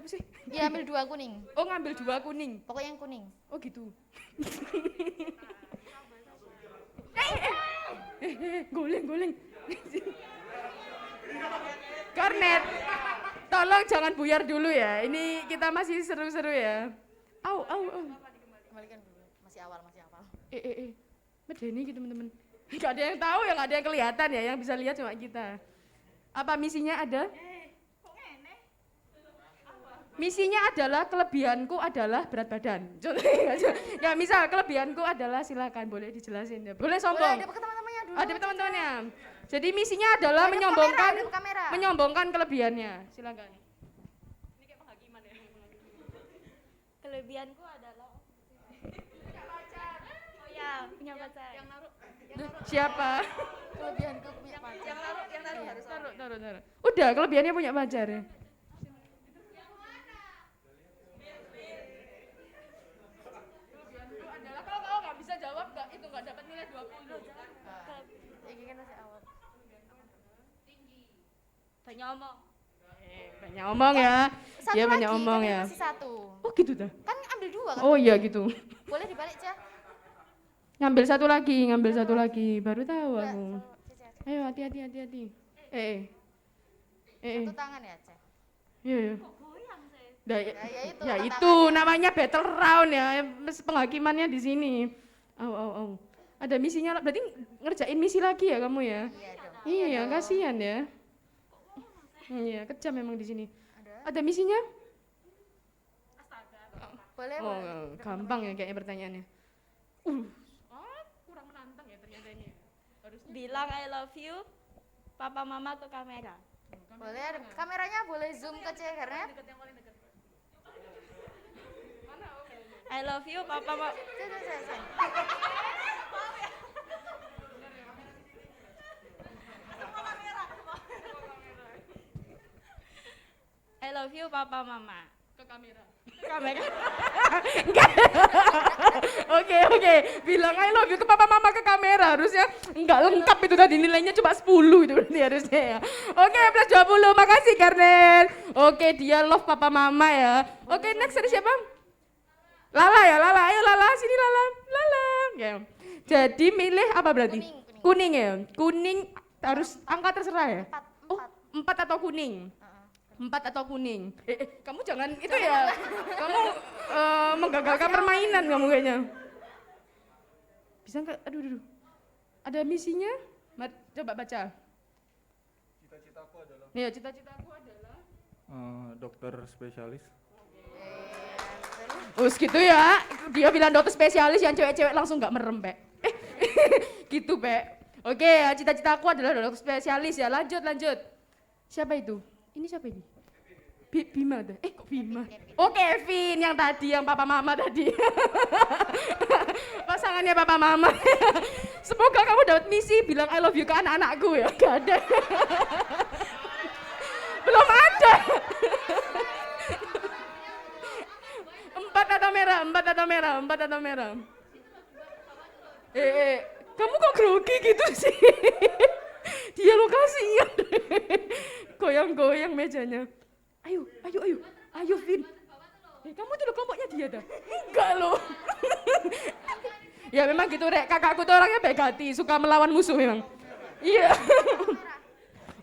Apa sih? Ya ambil 2 kuning. Oh, ngambil 2 kuning. Pokoknya yang kuning. Oh, gitu. Goleng. Karnet. Tolong jangan buyar dulu ya. Ini kita masih seru-seru ya. Au. Kembalikan dulu. Masih awal. Medeni gitu teman-teman. Gak ada yang tahu, yang ada yang kelihatan ya, yang bisa lihat cuma kita. Apa misinya ada? Misinya adalah kelebihanku adalah berat badan. Ya misal kelebihanku adalah silakan boleh dijelasin ya. Boleh sombong. Boleh ada teman-temannya dulu. Ada teman-temannya. Jadi misinya adalah menyombongkan kelebihannya. Silakan. Ini kayak penghakiman ya. Kelebihanku adalah punya pacar. Yang naruh. Siapa? Kelebihanku punya pacar. Yang naruh harus Taruh. Udah, kelebihannya punya pacar ya. Kalau kau nggak bisa jawab, nggak dapat nilai 20. Ini kan masih awal. banyak omong. Banyak omong ya. Satu Dia lagi, banyak omong kan ya. masih 1. Oh gitu dah. Kan ambil 2 kan? Oh iya gitu. Boleh dibalik, Cah? Ngambil satu lagi. Baru tahu aku. Ayo hati-hati. Satu tangan ya, Cah? Iya. Ya Itu namanya battle round ya. Penghakimannya di sini. Au. Ada misinya, berarti ngerjain misi lagi ya kamu ya? Iya, kasihan ya. Iya, kejam memang di sini. Ada misinya? Boleh. Gampang ya kayaknya pertanyaannya. Kurang menantang ya ternyata ini. Bilang I love you, papa mama ke kamera. Boleh, kameranya boleh zoom ke Karnet. I love you, papa mama. I love you, papa mama. Ke kamera. Kamera. Oke. Bilang I love you ke papa mama ke kamera. Harusnya enggak lengkap itu tadi, nilainya cuma 10 itu berarti harusnya ya. Oke, plus 20. Makasih Karnet. Oke, dia love papa mama ya. Oke, next ada siapa? Lala. Ayo Lala, sini Lala. Ya. Jadi milih apa berarti? Kuning ya. Kuning harus angka terserah ya? 4 atau kuning? 4 atau kuning. Kamu jangan itu ya. Kamu menggagalkan permainan kamu kayaknya. Bisa enggak? Aduh. Ada misinya? Coba baca. Cita-citaku adalah Dokter spesialis. Terus gitu ya. Dia bilang dokter spesialis, yang cewek-cewek langsung enggak merem, Pe. Gitu, Pe. Oke, cita-citaku adalah dokter spesialis ya. Lanjut. Siapa itu? Ini siapa ini? Bima dah. Kok Bima? Oh, Kevin yang tadi, yang papa mama tadi. Pasangannya papa mama. Semoga kamu dapat misi bilang I love you ke anak-anakku ya. Gak ada. Belum ada. 4 atau merah. Kamu kok grogi gitu sih? Dia lokasinya. Goyang-goyang mejanya. Ayo Vin. Kamu tuh kelompoknya dia dah. Enggak loh. Ya memang gitu Rek, kakakku tuh orangnya baik hati, suka melawan musuh memang. Iya.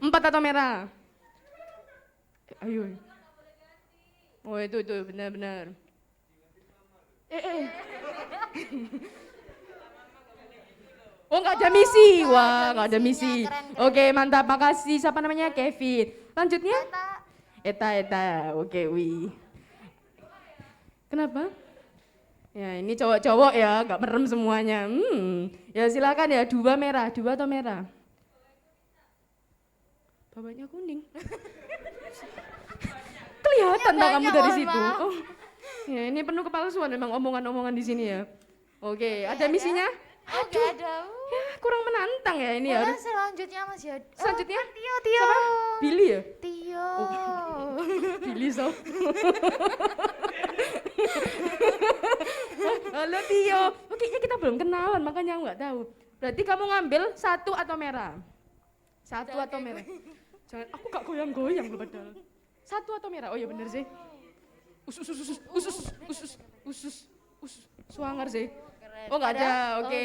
4 atau merah? Ayo. Oh itu benar. Oh nggak ada misi, wah nggak ada misi. Oke mantap, makasih. Siapa namanya? Kevin. Lanjutnya? Eta. Oke, wi. Kenapa? Ya ini cowok-cowok ya, nggak merem semuanya. Ya silakan ya, 2 atau merah? Bapaknya kuning. kelihatan tak kamu banyak, dari mohon situ. maaf. Oh. Ya, ini penuh kepalsuan memang omongan-omongan di sini ya. Oke, ada misinya? Oh, gak ada. Ya, kurang menantang ya ini ya. Boleh selanjutnya masih ada. Selanjutnya? Tio, Tio. Siapa? Billy ya? Tio. Billy so. Halo Tio. Oke, kita belum kenalan makanya aku nggak tahu. Berarti kamu ngambil satu atau merah? Satu atau merah? Jangan, aku gak goyang-goyang loh padahal. Satu atau merah? Oh iya bener sih. Usus. Suangar sih. Oh nggak ada, oke.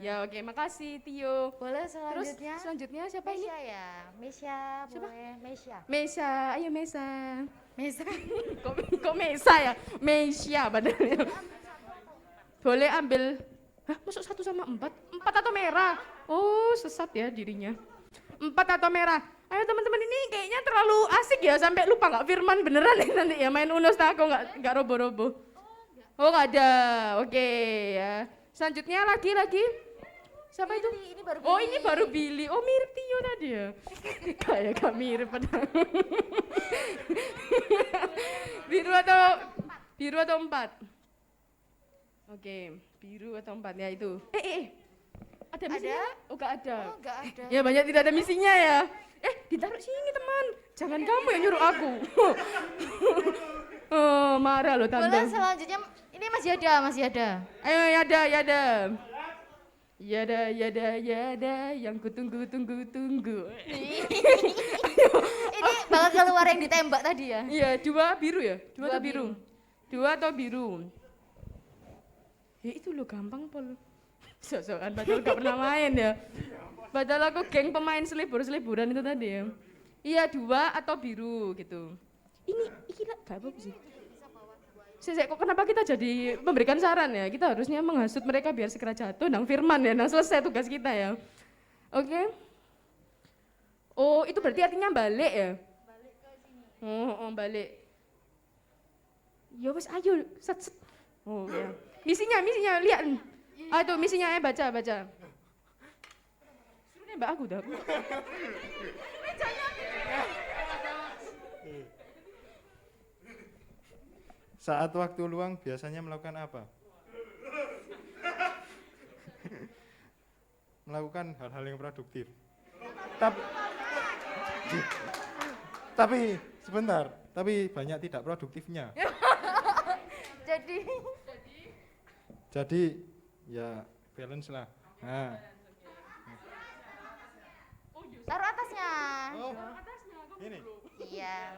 Ya oke, makasih Tio. Boleh Terus selanjutnya? selanjutnya siapa ini? Mesya ya. Mesya, Siapa? boleh. Mesya. Mesa, ayo Mesa. Mesya. Kok Mesa ya? Mesya padahal. Boleh ambil, hah masuk 1 sama 4? 4 atau merah? Oh sesat ya dirinya. 4 atau merah? Ayo teman-teman ini kayaknya terlalu asik ya sampai lupa nggak firman beneran nih nanti ya main Unos Tako nggak robo-robo. Oh nggak ada, oke ya. Selanjutnya lagi. Siapa itu? Ini baru Oh ini baru Billy. Oh mirip Tio tadi ya. Kayak gak mirip padahal. Biru atau 4? Oke, biru atau 4 ya itu. Ada misinya? Oh gak ada. Oh, gak ada. Ya banyak tidak ada misinya ya. Ditaruh sini teman. Jangan kamu yang nyuruh aku. Oh marah loh tante. Boleh selanjutnya, ini masih ada. Ayo ya ada. Yada, yang kutunggu. Ini bakal keluar yang ditembak tadi ya? Iya, 2 biru ya? 2 Dua atau biru? 2 atau biru? Ya itu lo gampang pol. Sosokan padahal gak pernah main ya. Padahal aku geng pemain selibur-seliburan itu tadi ya. Iya 2 atau biru gitu. Ini lah gak apa sih. Kok kenapa kita jadi memberikan saran ya? Kita harusnya menghasut mereka biar segera jatuh nang firman ya, nang selesai tugas kita ya. Oke. Oh, itu berarti artinya balik ya? Balik ke sini. Oh, balik. Ya wes ayo, set. Oh ya. Misinya lihat. Ah tuh misinya baca. Suruh nembak aku dah. Saat waktu luang biasanya melakukan apa? Melakukan hal-hal yang produktif. Tapi sebentar, tapi banyak tidak produktifnya. Jadi ya balance lah. Nah. Taruh atasnya. Oh, ini. Iya.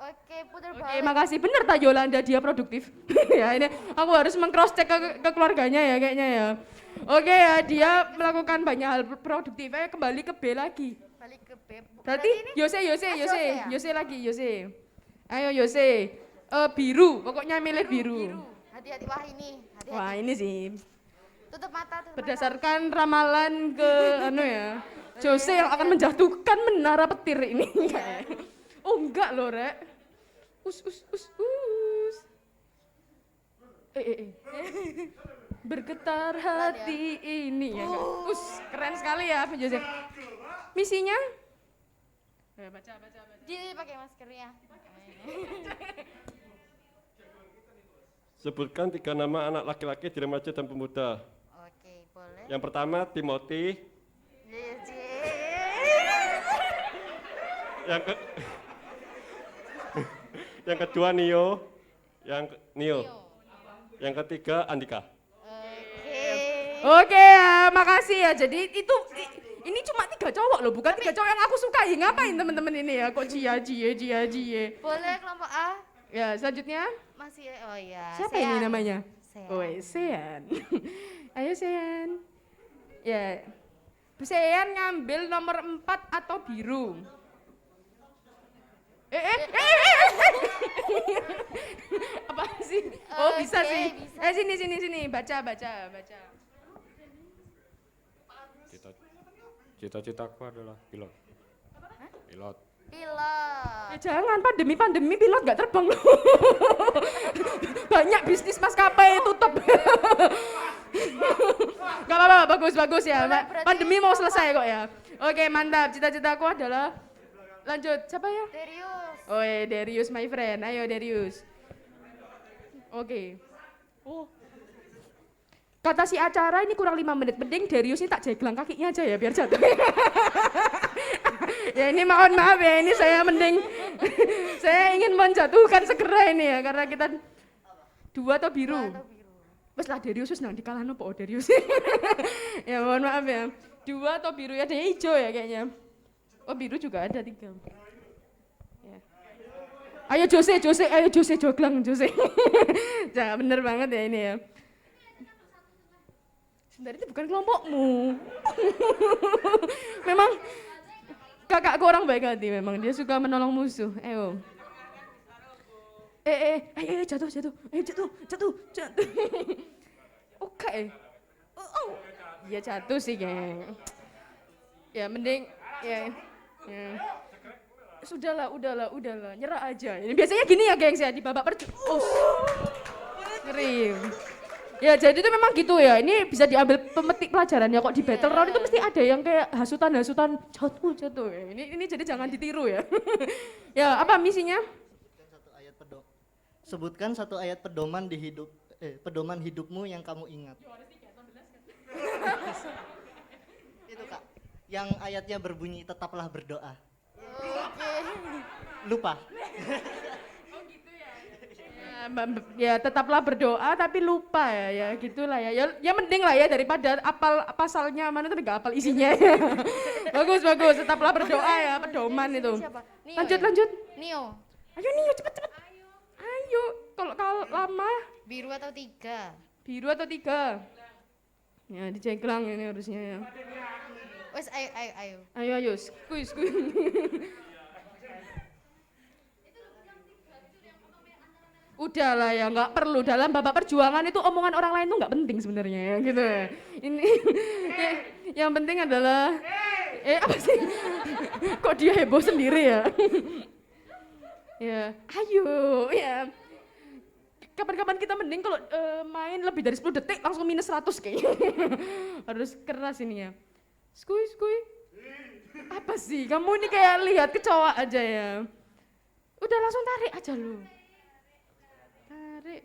Oke, putar Oke, balik. makasih. Bener tak Yolanda dia produktif. Ya ini aku harus meng-cross check ke keluarganya ya kayaknya ya. Oke ya, dia melakukan banyak hal produktif. Kembali ke B lagi. Balik ke B. Berarti Yose lagi. Ayo Yose. Biru, pokoknya milih biru. Hati-hati, wah ini. Hati-hati. Wah ini sih. Tutup mata. Berdasarkan ramalan ke ya. Jose yang akan menjatuhkan menara petir ini. Oh enggak loh, Rek. Us. Bergetar hati ini ya enggak? Keren sekali ya Jose. Misinya? Baca. Jadi pakai maskernya. Sebutkan 3 nama anak laki-laki di remaja dan pemuda. Oke, boleh. Yang pertama Timothy. Yang kedua Nio. Yang ketiga Andika. Oke ya, makasih ya. Jadi ini cuma 3 cowok loh, bukan 3 cowok yang aku sukai. Ngapain teman-teman ini ya? Kok cie. Boleh kelompok A. Ya, selanjutnya. Masih, oh iya. Siapa ini namanya? Sean. Oh, Sean. Ayo Sean. Ya. Sean ngambil nomor 4 atau biru? Apa sih? Oh, bisa sih. Sini. Baca. Cita-citaku adalah pilot. Pilot. Ya jangan, pandemi pilot gak terbang loh. Banyak bisnis maskapai tutup. Gak apa-apa, bagus ya. Pandemi mau selesai kok ya. Oke, mantap. Cita-citaku adalah lanjut. Siapa ya? Serius. Oh, Darius my friend. Ayo Darius. Oke. Oh. Kata si acara ini kurang 5 menit. Mending Darius ini tak jeglang kakinya aja ya biar jatuh. Ya ini mohon maaf ya, ini saya mending saya ingin menjatuhkan segera ini ya karena kita 2 atau biru. Wes lah Darius wis nang dikalahno po Darius. Ya mohon maaf ya. 2 atau biru ya, ada hijau ya kayaknya. Oh biru juga ada 3. Ya. Ayo Jose, ayo Jose joglang Jose. Jangan bener banget ya ini ya. Sebenarnya itu bukan kelompokmu. Memang kakakku orang baik hati memang, dia suka menolong musuh. Ayo. Ayo jatuh. Ayo jatuh. Oke. Oh. Ya jatuh sih, geng. Ya mending ya. Udahlah, nyerah aja. Ini biasanya gini ya, geng, saya di babak ngeri. Ya jadi itu memang gitu ya, ini bisa diambil pemetik pelajarannya kok di battle round itu mesti ada yang kayak hasutan jatuh. Ini jadi jangan ditiru ya. Ya apa misinya? Sebutkan satu ayat pedoman pedoman hidupmu yang kamu ingat. Itu Kak, yang ayatnya berbunyi tetaplah berdoa. Lupa. Ya tetaplah berdoa tapi lupa ya gitulah ya. Ya mending lah ya daripada apal pasalnya mana tapi gak apal isinya. Bagus tetaplah berdoa ya pedoman itu. Lanjut. Nio. Ayo Nio cepet. Ayo kalau lama. Biru atau 3? Biru atau 3? Ya dicengklang ini harusnya ya. Wes ayo. Ayo skuy. Udahlah ya, nggak perlu dalam babak perjuangan itu omongan orang lain tuh nggak penting sebenarnya ya gitu ya. Ini yang penting adalah apa sih? Kok dia heboh sendiri ya? Ya, ayo ya. Kapan-kapan kita mending kalau main lebih dari 10 detik langsung minus 100 kayaknya. Harus keras ini ya. Skuy. Apa sih? Kamu ini kayak lihat kecoa aja ya. Udah langsung tarik aja lu. Tarik.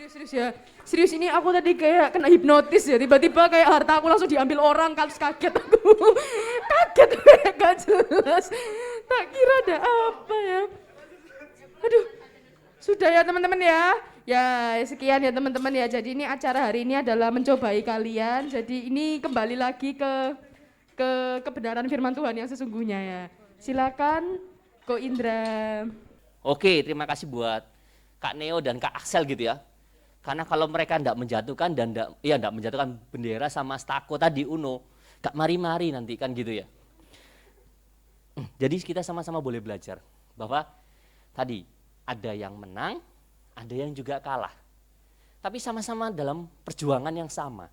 Serius ya. Serius ini aku tadi kayak kena hipnotis ya. Tiba-tiba kayak harta aku langsung diambil orang, kaget aku. Kaget gak jelas. Tak kira ada apa ya. Aduh. Sudah ya teman-teman ya. Ya sekian ya teman-teman ya. Jadi ini acara hari ini adalah mencobai kalian. Jadi ini kembali lagi ke kebenaran firman Tuhan yang sesungguhnya ya. Silakan Ko Indra. Oke, terima kasih buat Kak Neo dan Kak Axel gitu ya. Karena kalau mereka tidak menjatuhkan dan tidak menjatuhkan bendera sama Stako tadi Uno, gak mari-mari nanti kan gitu ya. Jadi kita sama-sama boleh belajar bahwa tadi ada yang menang, ada yang juga kalah. Tapi sama-sama dalam perjuangan yang sama,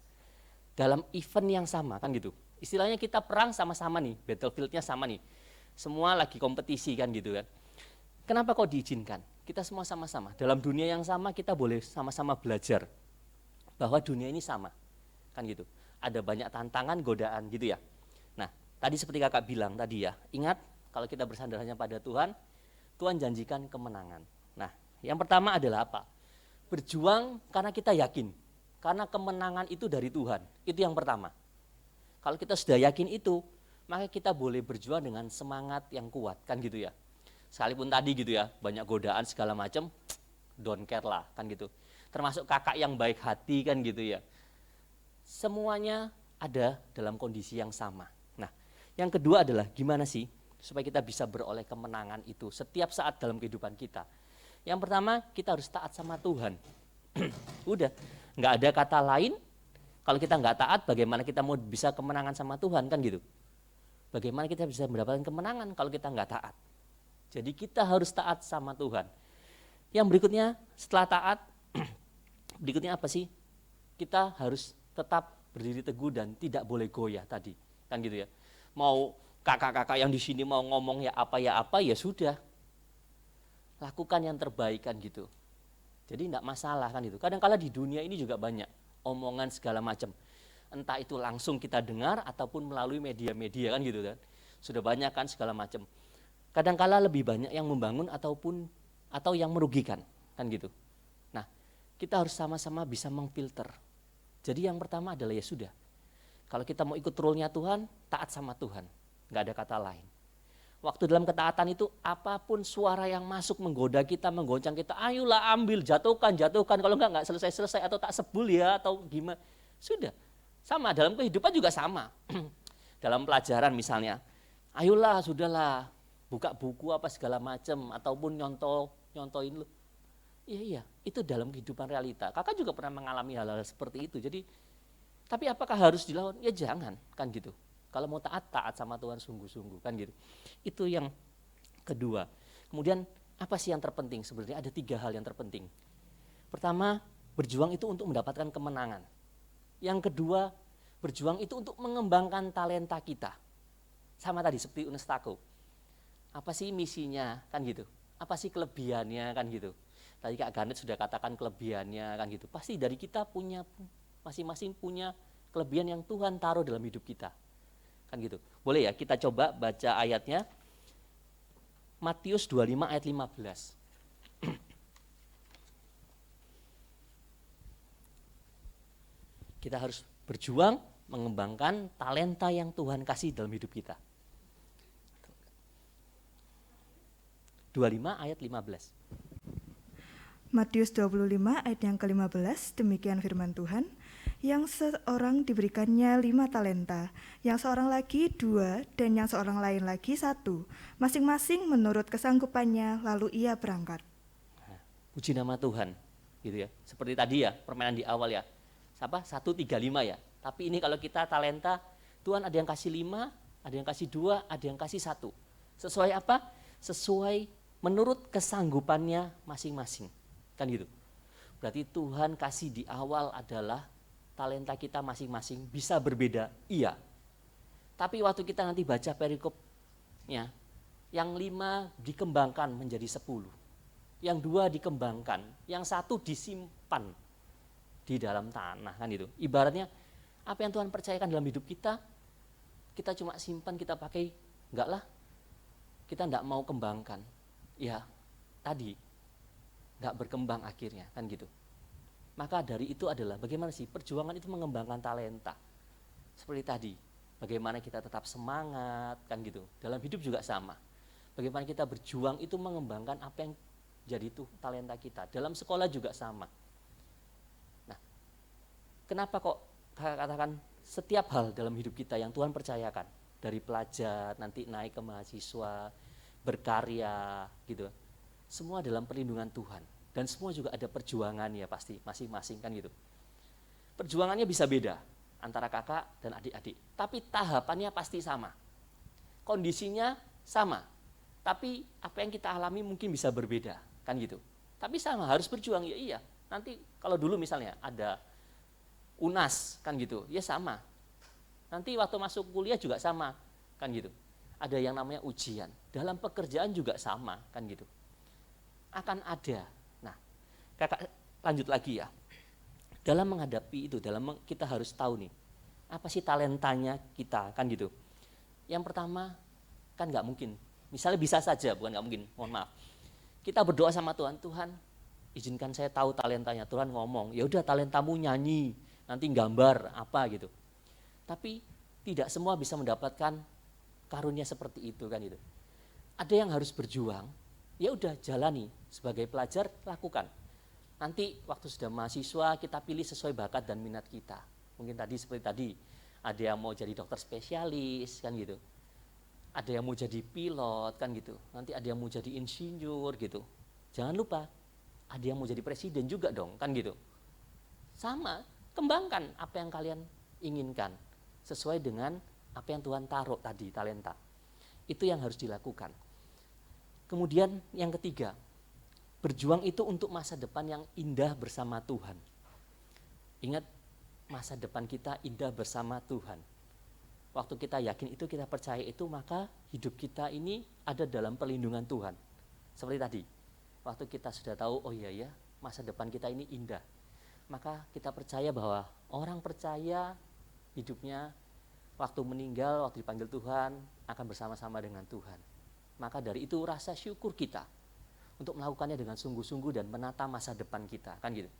dalam event yang sama kan gitu. Istilahnya kita perang sama-sama nih, battlefield-nya sama nih. Semua lagi kompetisi kan gitu kan. Kenapa kok diizinkan? Kita semua sama-sama. Dalam dunia yang sama kita boleh sama-sama belajar bahwa dunia ini sama. Kan gitu. Ada banyak tantangan, godaan gitu ya. Nah, tadi seperti kakak bilang tadi ya, ingat kalau kita bersandar hanya pada Tuhan, Tuhan janjikan kemenangan. Nah, yang pertama adalah apa? Berjuang karena kita yakin. Karena kemenangan itu dari Tuhan. Itu yang pertama. Kalau kita sudah yakin itu, maka kita boleh berjuang dengan semangat yang kuat, kan gitu ya. Sekalipun tadi gitu ya, banyak godaan segala macam, don't care lah, kan gitu. Termasuk kakak yang baik hati kan gitu ya. Semuanya ada dalam kondisi yang sama. Nah, yang kedua adalah gimana sih supaya kita bisa beroleh kemenangan itu setiap saat dalam kehidupan kita. Yang pertama, kita harus taat sama Tuhan. Udah, nggak ada kata lain. Kalau kita nggak taat, bagaimana kita mau bisa kemenangan sama Tuhan kan gitu. Bagaimana kita bisa mendapatkan kemenangan kalau kita nggak taat. Jadi kita harus taat sama Tuhan. Yang berikutnya setelah taat, berikutnya apa sih? Kita harus tetap berdiri teguh dan tidak boleh goyah tadi, kan gitu ya. Mau kakak-kakak yang di sini mau ngomong ya apa ya sudah. Lakukan yang terbaik kan gitu. Jadi enggak masalah kan gitu. Kadang-kala di dunia ini juga banyak omongan segala macam. Entah itu langsung kita dengar ataupun melalui media-media kan gitu kan. Sudah banyak kan segala macam. Kadangkala lebih banyak yang membangun atau yang merugikan kan gitu. Nah, kita harus sama-sama bisa mengfilter. Jadi yang pertama adalah ya sudah. Kalau kita mau ikut rule-nya Tuhan, taat sama Tuhan. Nggak ada kata lain. Waktu dalam ketaatan itu apapun suara yang masuk menggoda kita, menggoncang kita, ayolah ambil, jatuhkan. Kalau nggak selesai-selesai atau tak sebul ya atau gimana. Sudah, sama dalam kehidupan juga sama. Dalam pelajaran misalnya, ayolah sudahlah buka buku apa segala macam ataupun nyontoin lu. Iya, itu dalam kehidupan realita. Kakak juga pernah mengalami hal-hal seperti itu. Jadi, tapi apakah harus dilawan? Ya jangan, kan gitu. Kalau mau taat sama Tuhan sungguh-sungguh kan gitu. Itu yang kedua. Kemudian apa sih yang terpenting? Sebenarnya ada 3 hal yang terpenting. Pertama, berjuang itu untuk mendapatkan kemenangan. Yang kedua, berjuang itu untuk mengembangkan talenta kita. Sama tadi seperti Unestaco. Apa sih misinya kan gitu? Apa sih kelebihannya kan gitu? Tadi Kak Ganet sudah katakan kelebihannya kan gitu. Pasti dari kita punya masing-masing punya kelebihan yang Tuhan taruh dalam hidup kita. Kan gitu. Boleh ya kita coba baca ayatnya. Matius 25 ayat 15. Kita harus berjuang mengembangkan talenta yang Tuhan kasih dalam hidup kita. 25 ayat 15. Matius 25 ayat yang ke-15, demikian firman Tuhan. Yang seorang diberikannya 5 talenta, yang seorang lagi 2, dan yang seorang lain lagi 1, masing-masing menurut kesanggupannya, lalu ia berangkat. Puji nama Tuhan, gitu ya. Seperti tadi ya, permainan di awal ya. 1, 3, 5 ya. Tapi ini kalau kita talenta, Tuhan ada yang kasih 5, ada yang kasih 2, ada yang kasih 1. Sesuai apa? Sesuai menurut kesanggupannya masing-masing. Kan gitu. Berarti Tuhan kasih di awal adalah talenta kita masing-masing bisa berbeda, iya. Tapi waktu kita nanti baca perikopnya, yang 5 dikembangkan menjadi 10, yang 2 dikembangkan, yang 1 disimpan di dalam tanah kan itu. Ibaratnya apa yang Tuhan percayakan dalam hidup kita, kita cuma simpan, kita pakai, enggak lah, kita enggak mau kembangkan. Ya, tadi enggak berkembang akhirnya kan gitu. Maka dari itu adalah bagaimana sih perjuangan itu mengembangkan talenta. Seperti tadi, bagaimana kita tetap semangat kan gitu. Dalam hidup juga sama. Bagaimana kita berjuang itu mengembangkan apa yang jadi itu talenta kita. Dalam sekolah juga sama. Nah, kenapa kok katakan setiap hal dalam hidup kita yang Tuhan percayakan, dari pelajar nanti naik ke mahasiswa, berkarya gitu. Semua dalam perlindungan Tuhan. Dan semua juga ada perjuangan ya pasti masing-masing kan gitu. Perjuangannya bisa beda antara kakak dan adik-adik, tapi tahapannya pasti sama. Kondisinya sama, tapi apa yang kita alami mungkin bisa berbeda kan gitu. Tapi sama, harus berjuang ya iya. Nanti kalau dulu misalnya ada UNAS kan gitu, ya sama. Nanti waktu masuk kuliah juga sama kan gitu. Ada yang namanya ujian, dalam pekerjaan juga sama kan gitu. Akan ada. Kakak lanjut lagi ya. Dalam menghadapi itu, kita harus tahu nih, apa sih talentanya kita kan gitu. Yang pertama kan nggak mungkin. Misalnya bisa saja, bukan nggak mungkin. Mohon maaf. Kita berdoa sama Tuhan, Tuhan izinkan saya tahu talentanya. Tuhan ngomong, ya udah talentamu nyanyi, nanti gambar apa gitu. Tapi tidak semua bisa mendapatkan karunia seperti itu kan gitu. Ada yang harus berjuang. Ya udah jalani sebagai pelajar, lakukan. Nanti waktu sudah mahasiswa kita pilih sesuai bakat dan minat kita. Mungkin tadi seperti tadi, ada yang mau jadi dokter spesialis kan gitu. Ada yang mau jadi pilot kan gitu. Nanti ada yang mau jadi insinyur gitu. Jangan lupa, ada yang mau jadi presiden juga dong kan gitu. Sama, kembangkan apa yang kalian inginkan sesuai dengan apa yang Tuhan taruh tadi, talenta. Itu yang harus dilakukan. Kemudian yang ketiga, berjuang itu untuk masa depan yang indah bersama Tuhan. Ingat, masa depan kita indah bersama Tuhan. Waktu kita yakin itu, kita percaya itu, maka hidup kita ini ada dalam perlindungan Tuhan. Seperti tadi, waktu kita sudah tahu, oh iya ya, masa depan kita ini indah. Maka kita percaya bahwa orang percaya hidupnya waktu meninggal, waktu dipanggil Tuhan akan bersama-sama dengan Tuhan. Maka dari itu rasa syukur kita untuk melakukannya dengan sungguh-sungguh dan menata masa depan kita, kan gitu.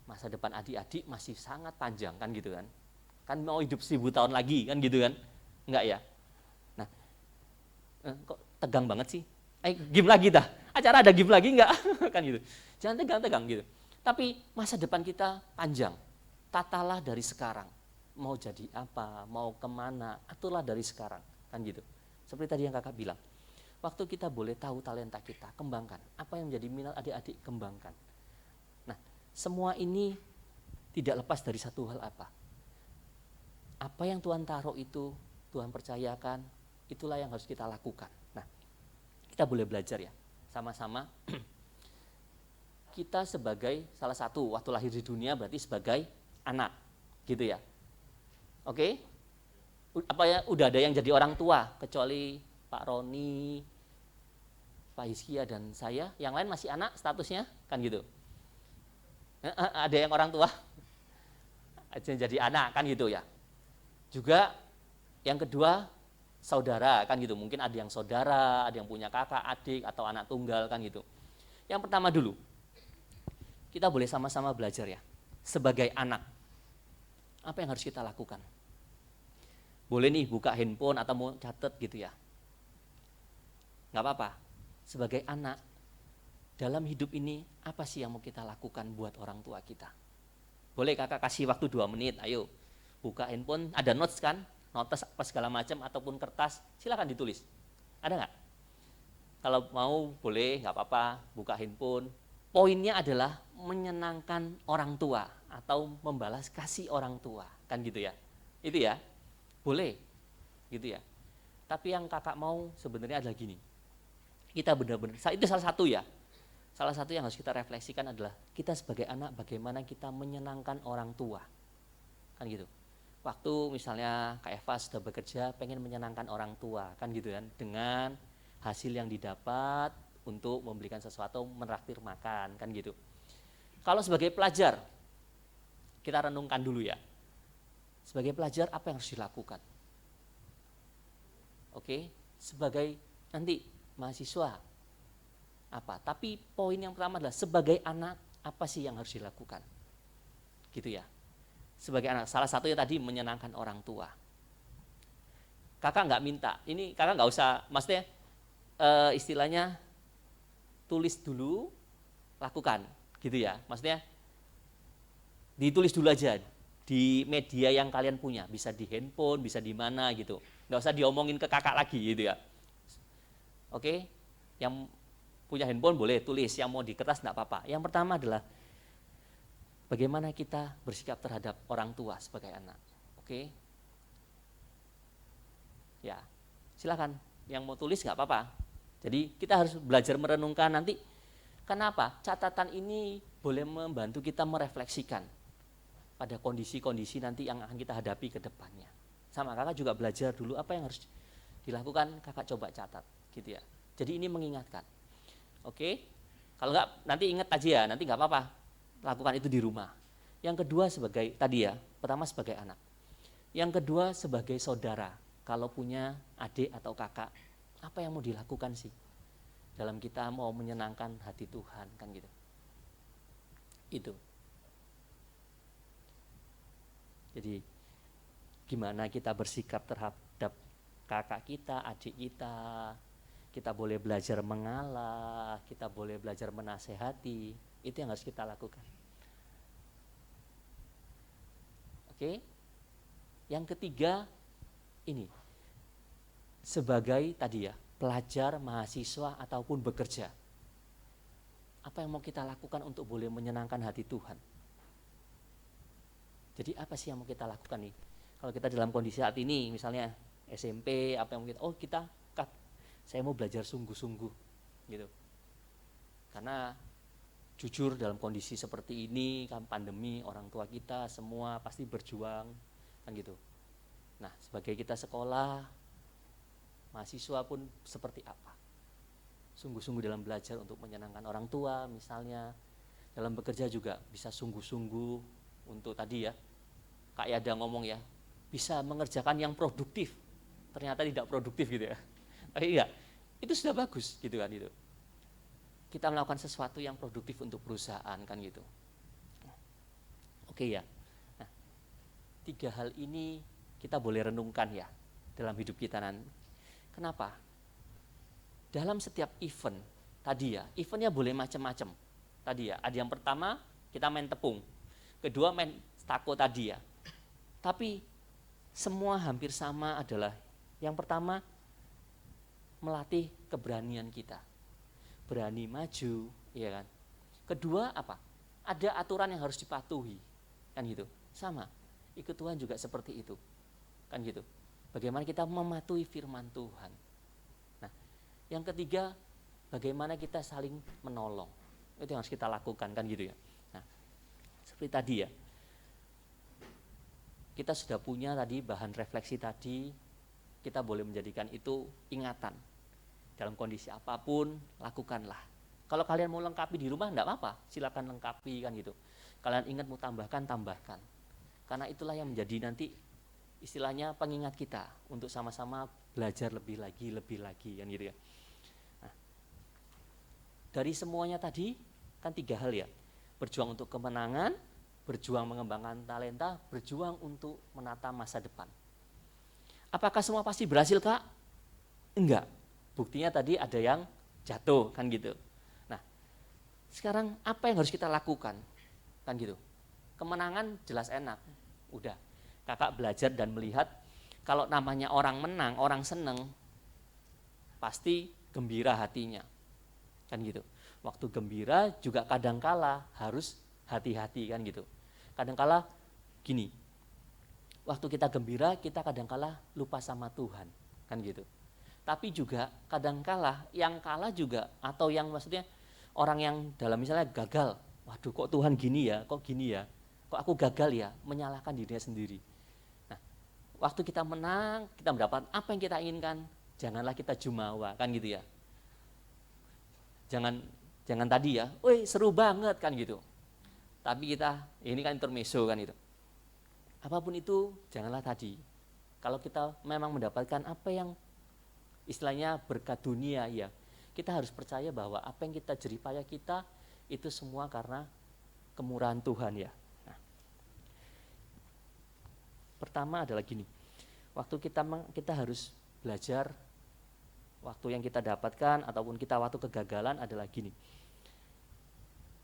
Masa depan adik-adik masih sangat panjang, kan gitu kan. Kan mau hidup 1000 tahun lagi, kan gitu kan. Enggak ya? Nah, kok tegang banget sih? Game lagi dah. Acara ada game lagi enggak? Kan gitu. Jangan tegang-tegang gitu. Tapi masa depan kita panjang. Tatalah dari sekarang. Mau jadi apa, mau kemana, aturlah dari sekarang. Kan gitu. Seperti tadi yang kakak bilang. Waktu kita boleh tahu talenta kita, kembangkan. Apa yang menjadi minat adik-adik, kembangkan. Nah, semua ini tidak lepas dari satu hal apa. Apa yang Tuhan taruh itu, Tuhan percayakan, itulah yang harus kita lakukan. Nah, kita boleh belajar ya, sama-sama. Kita sebagai salah satu, waktu lahir di dunia berarti sebagai anak, gitu ya. Oke? Apa ya, udah ada yang jadi orang tua, kecuali Pak Roni, Pak Hizkia dan saya, yang lain masih anak statusnya, kan gitu. Ada yang orang tua, jadi anak, kan gitu ya. Juga yang kedua, saudara, kan gitu. Mungkin ada yang saudara, ada yang punya kakak, adik, atau anak tunggal, kan gitu. Yang pertama dulu, kita boleh sama-sama belajar ya, sebagai anak. Apa yang harus kita lakukan? Boleh nih buka handphone atau mau catat gitu ya. Nggak apa-apa. Sebagai anak, dalam hidup ini apa sih yang mau kita lakukan buat orang tua kita? Boleh kakak kasih waktu 2 menit, ayo buka handphone, ada notes kan? Notes apa segala macam ataupun kertas, silakan ditulis. Ada nggak? Kalau mau boleh, nggak apa-apa, buka handphone. Poinnya adalah menyenangkan orang tua atau membalas kasih orang tua, kan gitu ya? Itu ya, boleh, gitu ya. Tapi yang kakak mau sebenarnya adalah gini. Kita benar-benar, itu salah satu ya. Salah satu yang harus kita refleksikan adalah kita sebagai anak bagaimana kita menyenangkan orang tua. Kan gitu. Waktu misalnya Kak Eva sudah bekerja pengen menyenangkan orang tua, kan gitu kan. Dengan hasil yang didapat untuk membelikan sesuatu, menraktir makan, kan gitu. Kalau sebagai pelajar, kita renungkan dulu ya. Sebagai pelajar apa yang harus dilakukan? Oke, sebagai nanti mahasiswa apa? Tapi poin yang pertama adalah sebagai anak apa sih yang harus dilakukan? Gitu ya. Sebagai anak, salah satunya tadi menyenangkan orang tua. Kakak nggak minta, ini kakak nggak usah, maksudnya istilahnya tulis dulu, lakukan, gitu ya. Maksudnya ditulis dulu aja di media yang kalian punya, bisa di handphone, bisa di mana gitu. Nggak usah diomongin ke kakak lagi gitu ya. Oke, yang punya handphone boleh tulis, yang mau di kertas enggak apa-apa. Yang pertama adalah bagaimana kita bersikap terhadap orang tua sebagai anak. Oke, ya silakan, yang mau tulis nggak apa-apa. Jadi kita harus belajar merenungkan nanti, kenapa catatan ini boleh membantu kita merefleksikan pada kondisi-kondisi nanti yang akan kita hadapi ke depannya. Sama kakak juga belajar dulu apa yang harus dilakukan, kakak coba catat gitu ya. Jadi ini mengingatkan. Oke, kalau enggak nanti ingat aja ya, nanti nggak apa-apa, lakukan itu di rumah. Yang kedua sebagai tadi ya, pertama sebagai anak. Yang kedua sebagai saudara, kalau punya adik atau kakak, apa yang mau dilakukan sih dalam kita mau menyenangkan hati Tuhan, kan gitu. Itu. Jadi gimana kita bersikap terhadap kakak kita, adik kita boleh belajar mengalah, kita boleh belajar menasehati, itu yang harus kita lakukan. Oke? Yang ketiga, ini, sebagai tadi ya, pelajar, mahasiswa, ataupun bekerja, apa yang mau kita lakukan untuk boleh menyenangkan hati Tuhan? Jadi apa sih yang mau kita lakukan nih? Kalau kita dalam kondisi saat ini, misalnya SMP, apa yang mau kita, saya mau belajar sungguh-sungguh, gitu. Karena jujur dalam kondisi seperti ini, kan pandemi, orang tua kita semua pasti berjuang, kan gitu. Nah, sebagai kita sekolah, mahasiswa pun seperti apa? Sungguh-sungguh dalam belajar untuk menyenangkan orang tua, misalnya. Dalam bekerja juga bisa sungguh-sungguh untuk tadi ya, Kak Yada ngomong ya, bisa mengerjakan yang produktif, ternyata tidak produktif gitu ya. Tapi iya, itu sudah bagus gitu kan itu. Kita melakukan sesuatu yang produktif untuk perusahaan kan gitu. Oke ya. Nah, 3 hal ini kita boleh renungkan ya dalam hidup kita nanti. Kenapa? Dalam setiap event tadi ya, eventnya boleh macam-macam. Tadi ya, ada yang pertama kita main tepung, kedua main stako tadi ya. Tapi semua hampir sama adalah yang pertama melatih keberanian kita, berani maju, ya kan. Kedua apa? Ada aturan yang harus dipatuhi, kan gitu. Sama, ikut Tuhan juga seperti itu, kan gitu. Bagaimana kita mematuhi firman Tuhan. Nah, yang ketiga, bagaimana kita saling menolong. Itu yang harus kita lakukan, kan gitu ya. Nah, seperti tadi ya, kita sudah punya tadi bahan refleksi tadi, kita boleh menjadikan itu ingatan. Dalam kondisi apapun, lakukanlah. Kalau kalian mau lengkapi di rumah, enggak apa-apa, silakan lengkapi, kan gitu. Kalian ingat mau tambahkan, tambahkan. Karena itulah yang menjadi nanti istilahnya pengingat kita untuk sama-sama belajar lebih lagi, kan gitu ya. Nah, dari semuanya tadi kan 3 hal ya, berjuang untuk kemenangan, berjuang mengembangkan talenta, berjuang untuk menata masa depan. Apakah semua pasti berhasil, Kak? Enggak, buktinya tadi ada yang jatuh, kan gitu. Nah, sekarang apa yang harus kita lakukan, kan gitu. Kemenangan jelas enak, udah. Kakak belajar dan melihat kalau namanya orang menang, orang seneng, pasti gembira hatinya, kan gitu. Waktu gembira juga kadangkala harus hati-hati, kan gitu. Kadangkala gini, waktu kita gembira kita kadangkala lupa sama Tuhan, kan gitu. Tapi juga kadangkala yang kalah juga, atau yang maksudnya orang yang dalam misalnya gagal, waduh kok Tuhan gini ya, kok gini ya, kok aku gagal ya, menyalahkan dirinya sendiri. Waktu kita menang, kita mendapat apa yang kita inginkan, janganlah kita jumawa, kan gitu ya. Jangan tadi ya, woi seru banget, kan gitu. Tapi kita, ini kan intermezzo, kan itu. Apapun itu, janganlah tadi. Kalau kita memang mendapatkan apa yang istilahnya berkat dunia ya, kita harus percaya bahwa apa yang kita jeripaya kita, itu semua karena kemurahan Tuhan ya. Pertama adalah gini, waktu kita harus belajar, waktu yang kita dapatkan ataupun kita waktu kegagalan adalah gini.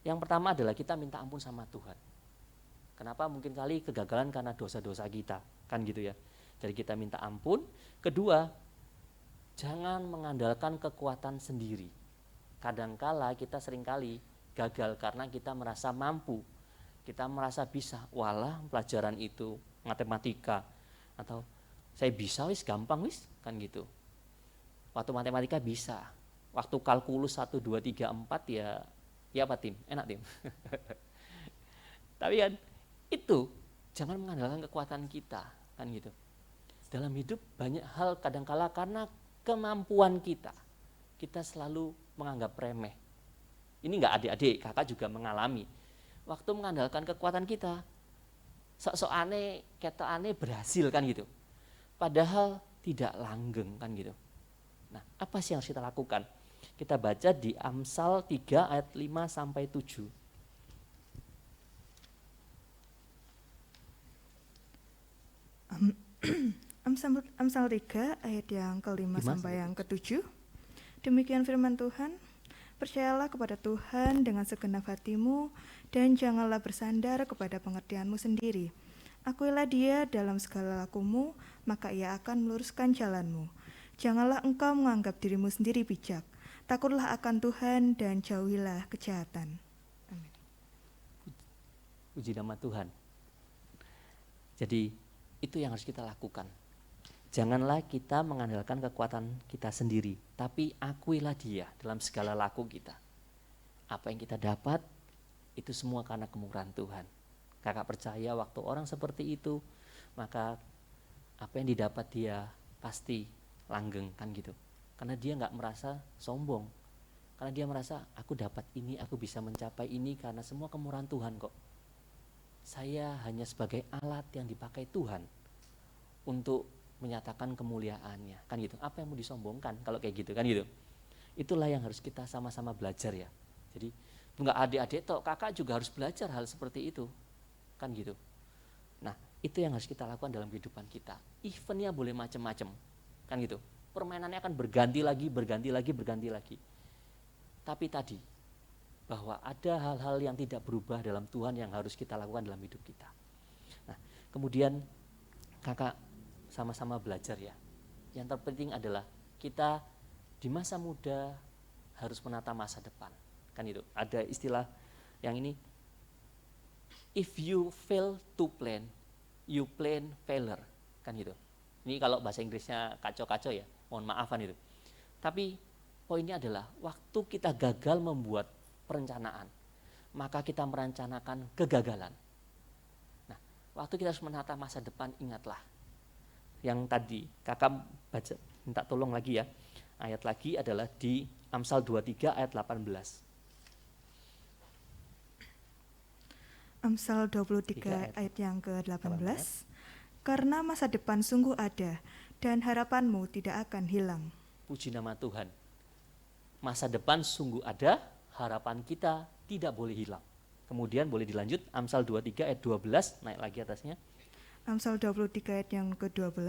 Yang pertama adalah kita minta ampun sama Tuhan. Kenapa? Mungkin kali kegagalan karena dosa-dosa kita, kan gitu ya. Jadi kita minta ampun. Kedua, jangan mengandalkan kekuatan sendiri. Kadangkala kita seringkali gagal karena kita merasa mampu, kita merasa bisa, walah pelajaran itu matematika, atau saya bisa wis gampang wis, kan gitu. Waktu matematika bisa, waktu kalkulus 1, 2, 3, 4 ya apa tim? Enak tim. Tapi kan itu jangan mengandalkan kekuatan kita, kan gitu. Dalam hidup banyak hal kadangkala karena kemampuan kita selalu menganggap remeh. Ini enggak adik-adik, kakak juga mengalami. Waktu mengandalkan kekuatan kita, sok-sok aneh, ketok aneh berhasil, kan gitu. Padahal tidak langgeng, kan gitu. Nah, apa sih yang harus kita lakukan? Kita baca di Amsal 3 ayat 5 sampai 7. Amsal 3 ayat yang ke-5 sampai yang ke-7. Demikian firman Tuhan. Percayalah kepada Tuhan dengan segenap hatimu dan janganlah bersandar kepada pengertianmu sendiri. Akuilah Dia dalam segala lakumu, maka Ia akan meluruskan jalanmu. Janganlah engkau menganggap dirimu sendiri bijak. Takutlah akan Tuhan dan jauhilah kejahatan. Amin. Puji nama Tuhan. Jadi itu yang harus kita lakukan. Janganlah kita mengandalkan kekuatan kita sendiri, tapi akuilah Dia dalam segala laku kita. Apa yang kita dapat, itu semua karena kemurahan Tuhan. Kakak percaya waktu orang seperti itu, maka apa yang didapat dia pasti langgeng, kan gitu. Karena dia nggak merasa sombong, karena dia merasa aku dapat ini, aku bisa mencapai ini karena semua kemurahan Tuhan kok. Saya hanya sebagai alat yang dipakai Tuhan untuk menyatakan kemuliaannya, kan gitu. Apa yang mau disombongkan kalau kayak gitu, kan gitu. Itulah yang harus kita sama-sama belajar ya. Jadi enggak adik-adik toh, kakak juga harus belajar hal seperti itu, kan gitu. Nah, itu yang harus kita lakukan dalam kehidupan kita. Eventnya boleh macam-macam, kan gitu. Permainannya akan berganti lagi. Tapi tadi, bahwa ada hal-hal yang tidak berubah dalam Tuhan yang harus kita lakukan dalam hidup kita. Nah, kemudian kakak sama-sama belajar ya. Yang terpenting adalah kita di masa muda harus menata masa depan. Kan itu, ada istilah yang ini, if you fail to plan, you plan failure, kan gitu. Ini kalau bahasa Inggrisnya kacau-kacau ya, mohon maafan itu. Tapi poinnya adalah waktu kita gagal membuat perencanaan, maka kita merencanakan kegagalan. Nah, waktu kita harus menata masa depan, ingatlah yang tadi kakak baca, minta tolong lagi ya. Ayat lagi adalah di Amsal 23 ayat 18. Amsal 23 ayat yang ke-18. Karena masa depan sungguh ada dan harapanmu tidak akan hilang. Puji nama Tuhan. Masa depan sungguh ada, harapan kita tidak boleh hilang. Kemudian boleh dilanjut Amsal 23 ayat 12, naik lagi atasnya. Amsal 23 ayat yang ke-12.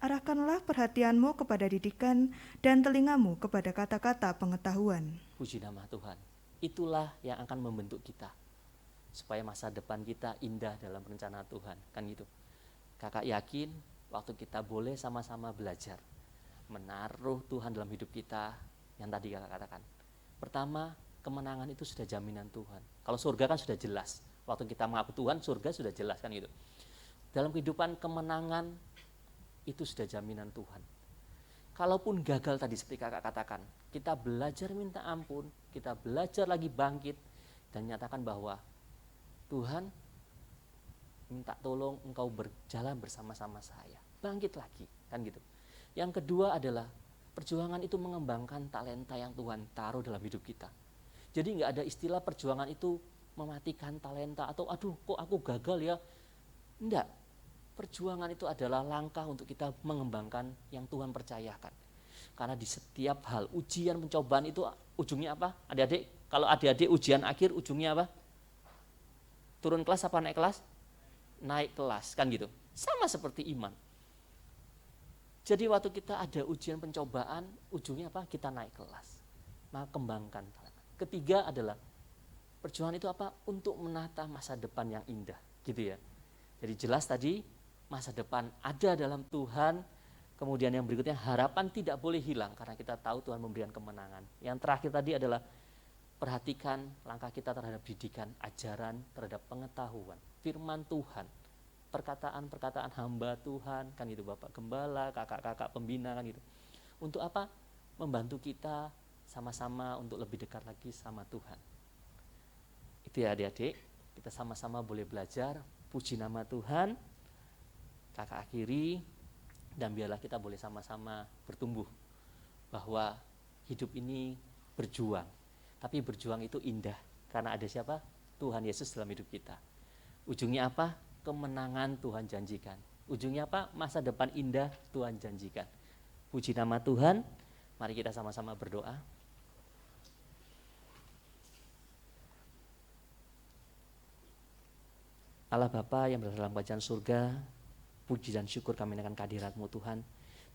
Arahkanlah perhatianmu kepada didikan dan telingamu kepada kata-kata pengetahuan. Puji nama Tuhan. Itulah yang akan membentuk kita, supaya masa depan kita indah dalam rencana Tuhan, kan gitu. Kakak yakin waktu kita boleh sama-sama belajar menaruh Tuhan dalam hidup kita, yang tadi kakak katakan. Pertama, kemenangan itu sudah jaminan Tuhan. Kalau surga kan sudah jelas. Waktu kita mengaku Tuhan, surga sudah jelas, kan gitu. Dalam kehidupan kemenangan itu sudah jaminan Tuhan. Kalaupun gagal tadi seperti kakak katakan, kita belajar minta ampun, kita belajar lagi bangkit dan nyatakan bahwa Tuhan, minta tolong engkau berjalan bersama-sama saya. Bangkit lagi, kan gitu. Yang kedua adalah perjuangan itu mengembangkan talenta yang Tuhan taruh dalam hidup kita. Jadi nggak ada istilah perjuangan itu mematikan talenta atau aduh kok aku gagal ya. Enggak. Perjuangan itu adalah langkah untuk kita mengembangkan yang Tuhan percayakan. Karena di setiap hal, ujian, pencobaan itu ujungnya apa? Adik-adik, kalau adik-adik ujian akhir ujungnya apa? Turun kelas apa naik kelas? Naik kelas, kan gitu. Sama seperti iman. Jadi waktu kita ada ujian pencobaan, ujungnya apa? Kita naik kelas. Maka kembangkan. Ketiga adalah perjuangan itu apa? Untuk menata masa depan yang indah, gitu ya. Jadi jelas tadi masa depan ada dalam Tuhan. Kemudian yang berikutnya harapan tidak boleh hilang karena kita tahu Tuhan memberikan kemenangan. Yang terakhir tadi adalah perhatikan langkah kita terhadap didikan, ajaran, terhadap pengetahuan, firman Tuhan, perkataan-perkataan hamba Tuhan, kan itu Bapak Gembala, kakak-kakak pembina, kan itu. Untuk apa? Membantu kita sama-sama untuk lebih dekat lagi sama Tuhan. Itu ya adik-adik, kita sama-sama boleh belajar, puji nama Tuhan, kakak akhiri, dan biarlah kita boleh sama-sama bertumbuh, bahwa hidup ini berjuang, tapi berjuang itu indah, karena ada siapa? Tuhan Yesus dalam hidup kita. Ujungnya apa? Kemenangan Tuhan janjikan. Ujungnya apa? Masa depan indah Tuhan janjikan. Puji nama Tuhan, mari kita sama-sama berdoa. Allah Bapa yang berada dalam kerajaan surga, puji dan syukur kami akan kehadirat-Mu Tuhan.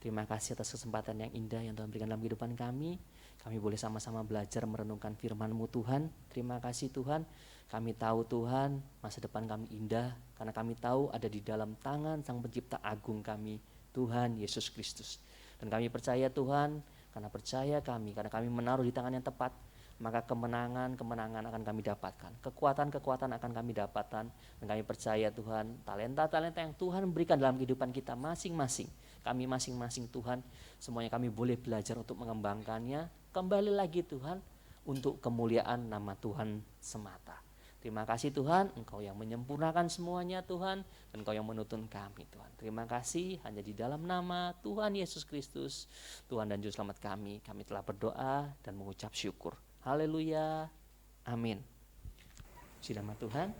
Terima kasih atas kesempatan yang indah yang Tuhan berikan dalam kehidupan kami. Kami boleh sama-sama belajar merenungkan firman-Mu Tuhan. Terima kasih Tuhan. Kami tahu Tuhan masa depan kami indah karena kami tahu ada di dalam tangan Sang Pencipta Agung kami, Tuhan Yesus Kristus. Dan kami percaya Tuhan, karena percaya kami, karena kami menaruh di tangan yang tepat, maka kemenangan-kemenangan akan kami dapatkan, kekuatan-kekuatan akan kami dapatkan, dan kami percaya Tuhan, talenta-talenta yang Tuhan berikan dalam kehidupan kita masing-masing, kami masing-masing Tuhan, semuanya kami boleh belajar untuk mengembangkannya, kembali lagi Tuhan, untuk kemuliaan nama Tuhan semata. Terima kasih Tuhan, Engkau yang menyempurnakan semuanya Tuhan, dan Engkau yang menuntun kami Tuhan. Terima kasih, hanya di dalam nama Tuhan Yesus Kristus, Tuhan dan Juru Selamat kami telah berdoa dan mengucap syukur. Haleluya, amin. Puji nama Tuhan.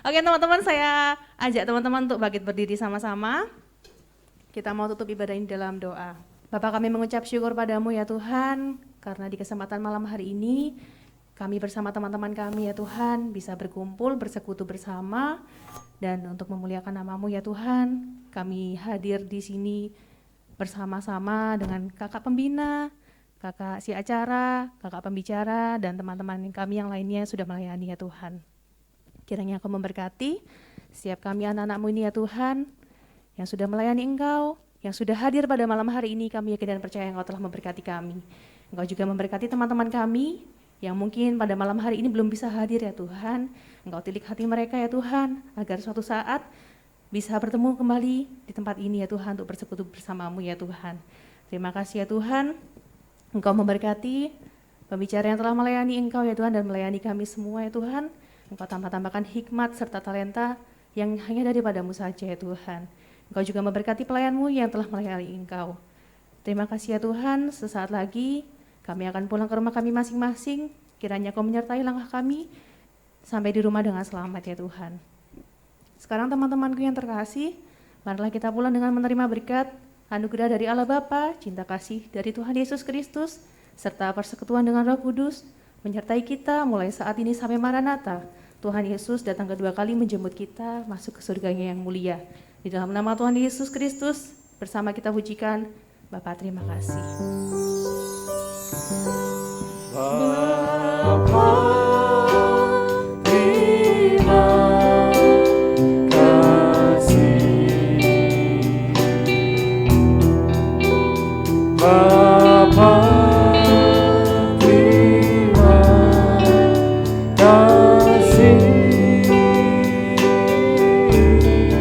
Oke teman-teman, saya ajak teman-teman untuk bangkit berdiri sama-sama. Kita mau tutup ibadah ini dalam doa. Bapa, kami mengucap syukur padamu ya Tuhan, karena di kesempatan malam hari ini kami bersama teman-teman kami ya Tuhan bisa berkumpul, bersekutu bersama, dan untuk memuliakan namamu ya Tuhan, kami hadir di sini bersama-sama dengan kakak pembina, kakak si acara, kakak pembicara, dan teman-teman kami yang lainnya sudah melayani ya Tuhan. Kiranya Engkau memberkati setiap kami anak-anak-Mu ini ya Tuhan, yang sudah melayani Engkau, yang sudah hadir pada malam hari ini, kami yakin dan percaya Engkau telah memberkati kami. Engkau juga memberkati teman-teman kami, yang mungkin pada malam hari ini belum bisa hadir ya Tuhan. Engkau tilik hati mereka ya Tuhan, agar suatu saat bisa bertemu kembali di tempat ini ya Tuhan, untuk bersekutu bersama-Mu ya Tuhan. Terima kasih ya Tuhan, Engkau memberkati pembicara yang telah melayani Engkau ya Tuhan, dan melayani kami semua ya Tuhan. Engkau tambah-tambahkan hikmat serta talenta yang hanya daripadamu saja ya Tuhan. Engkau juga memberkati pelayan-Mu yang telah melayani Engkau. Terima kasih ya Tuhan, sesaat lagi kami akan pulang ke rumah kami masing-masing. Kiranya Kau menyertai langkah kami sampai di rumah dengan selamat ya Tuhan. Sekarang teman-temanku yang terkasih, marilah kita pulang dengan menerima berkat, anugerah dari Allah Bapa, cinta kasih dari Tuhan Yesus Kristus, serta persekutuan dengan Roh Kudus, menyertai kita mulai saat ini sampai Maranatha. Tuhan Yesus datang kedua kali menjemput kita masuk ke surganya yang mulia. Di dalam nama Tuhan Yesus Kristus, bersama kita pujikan, Bapa terima kasih. Bapa terima kasih, Bapa terima kasih, Bapa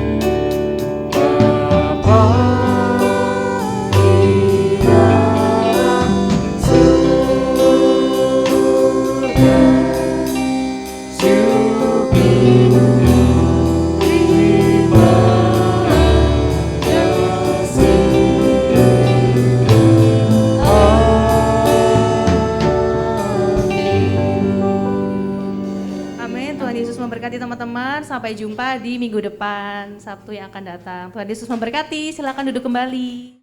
Memberkati teman-teman, sampai jumpa di minggu depan, Sabtu yang akan datang. Tuhan Yesus memberkati, silakan duduk kembali.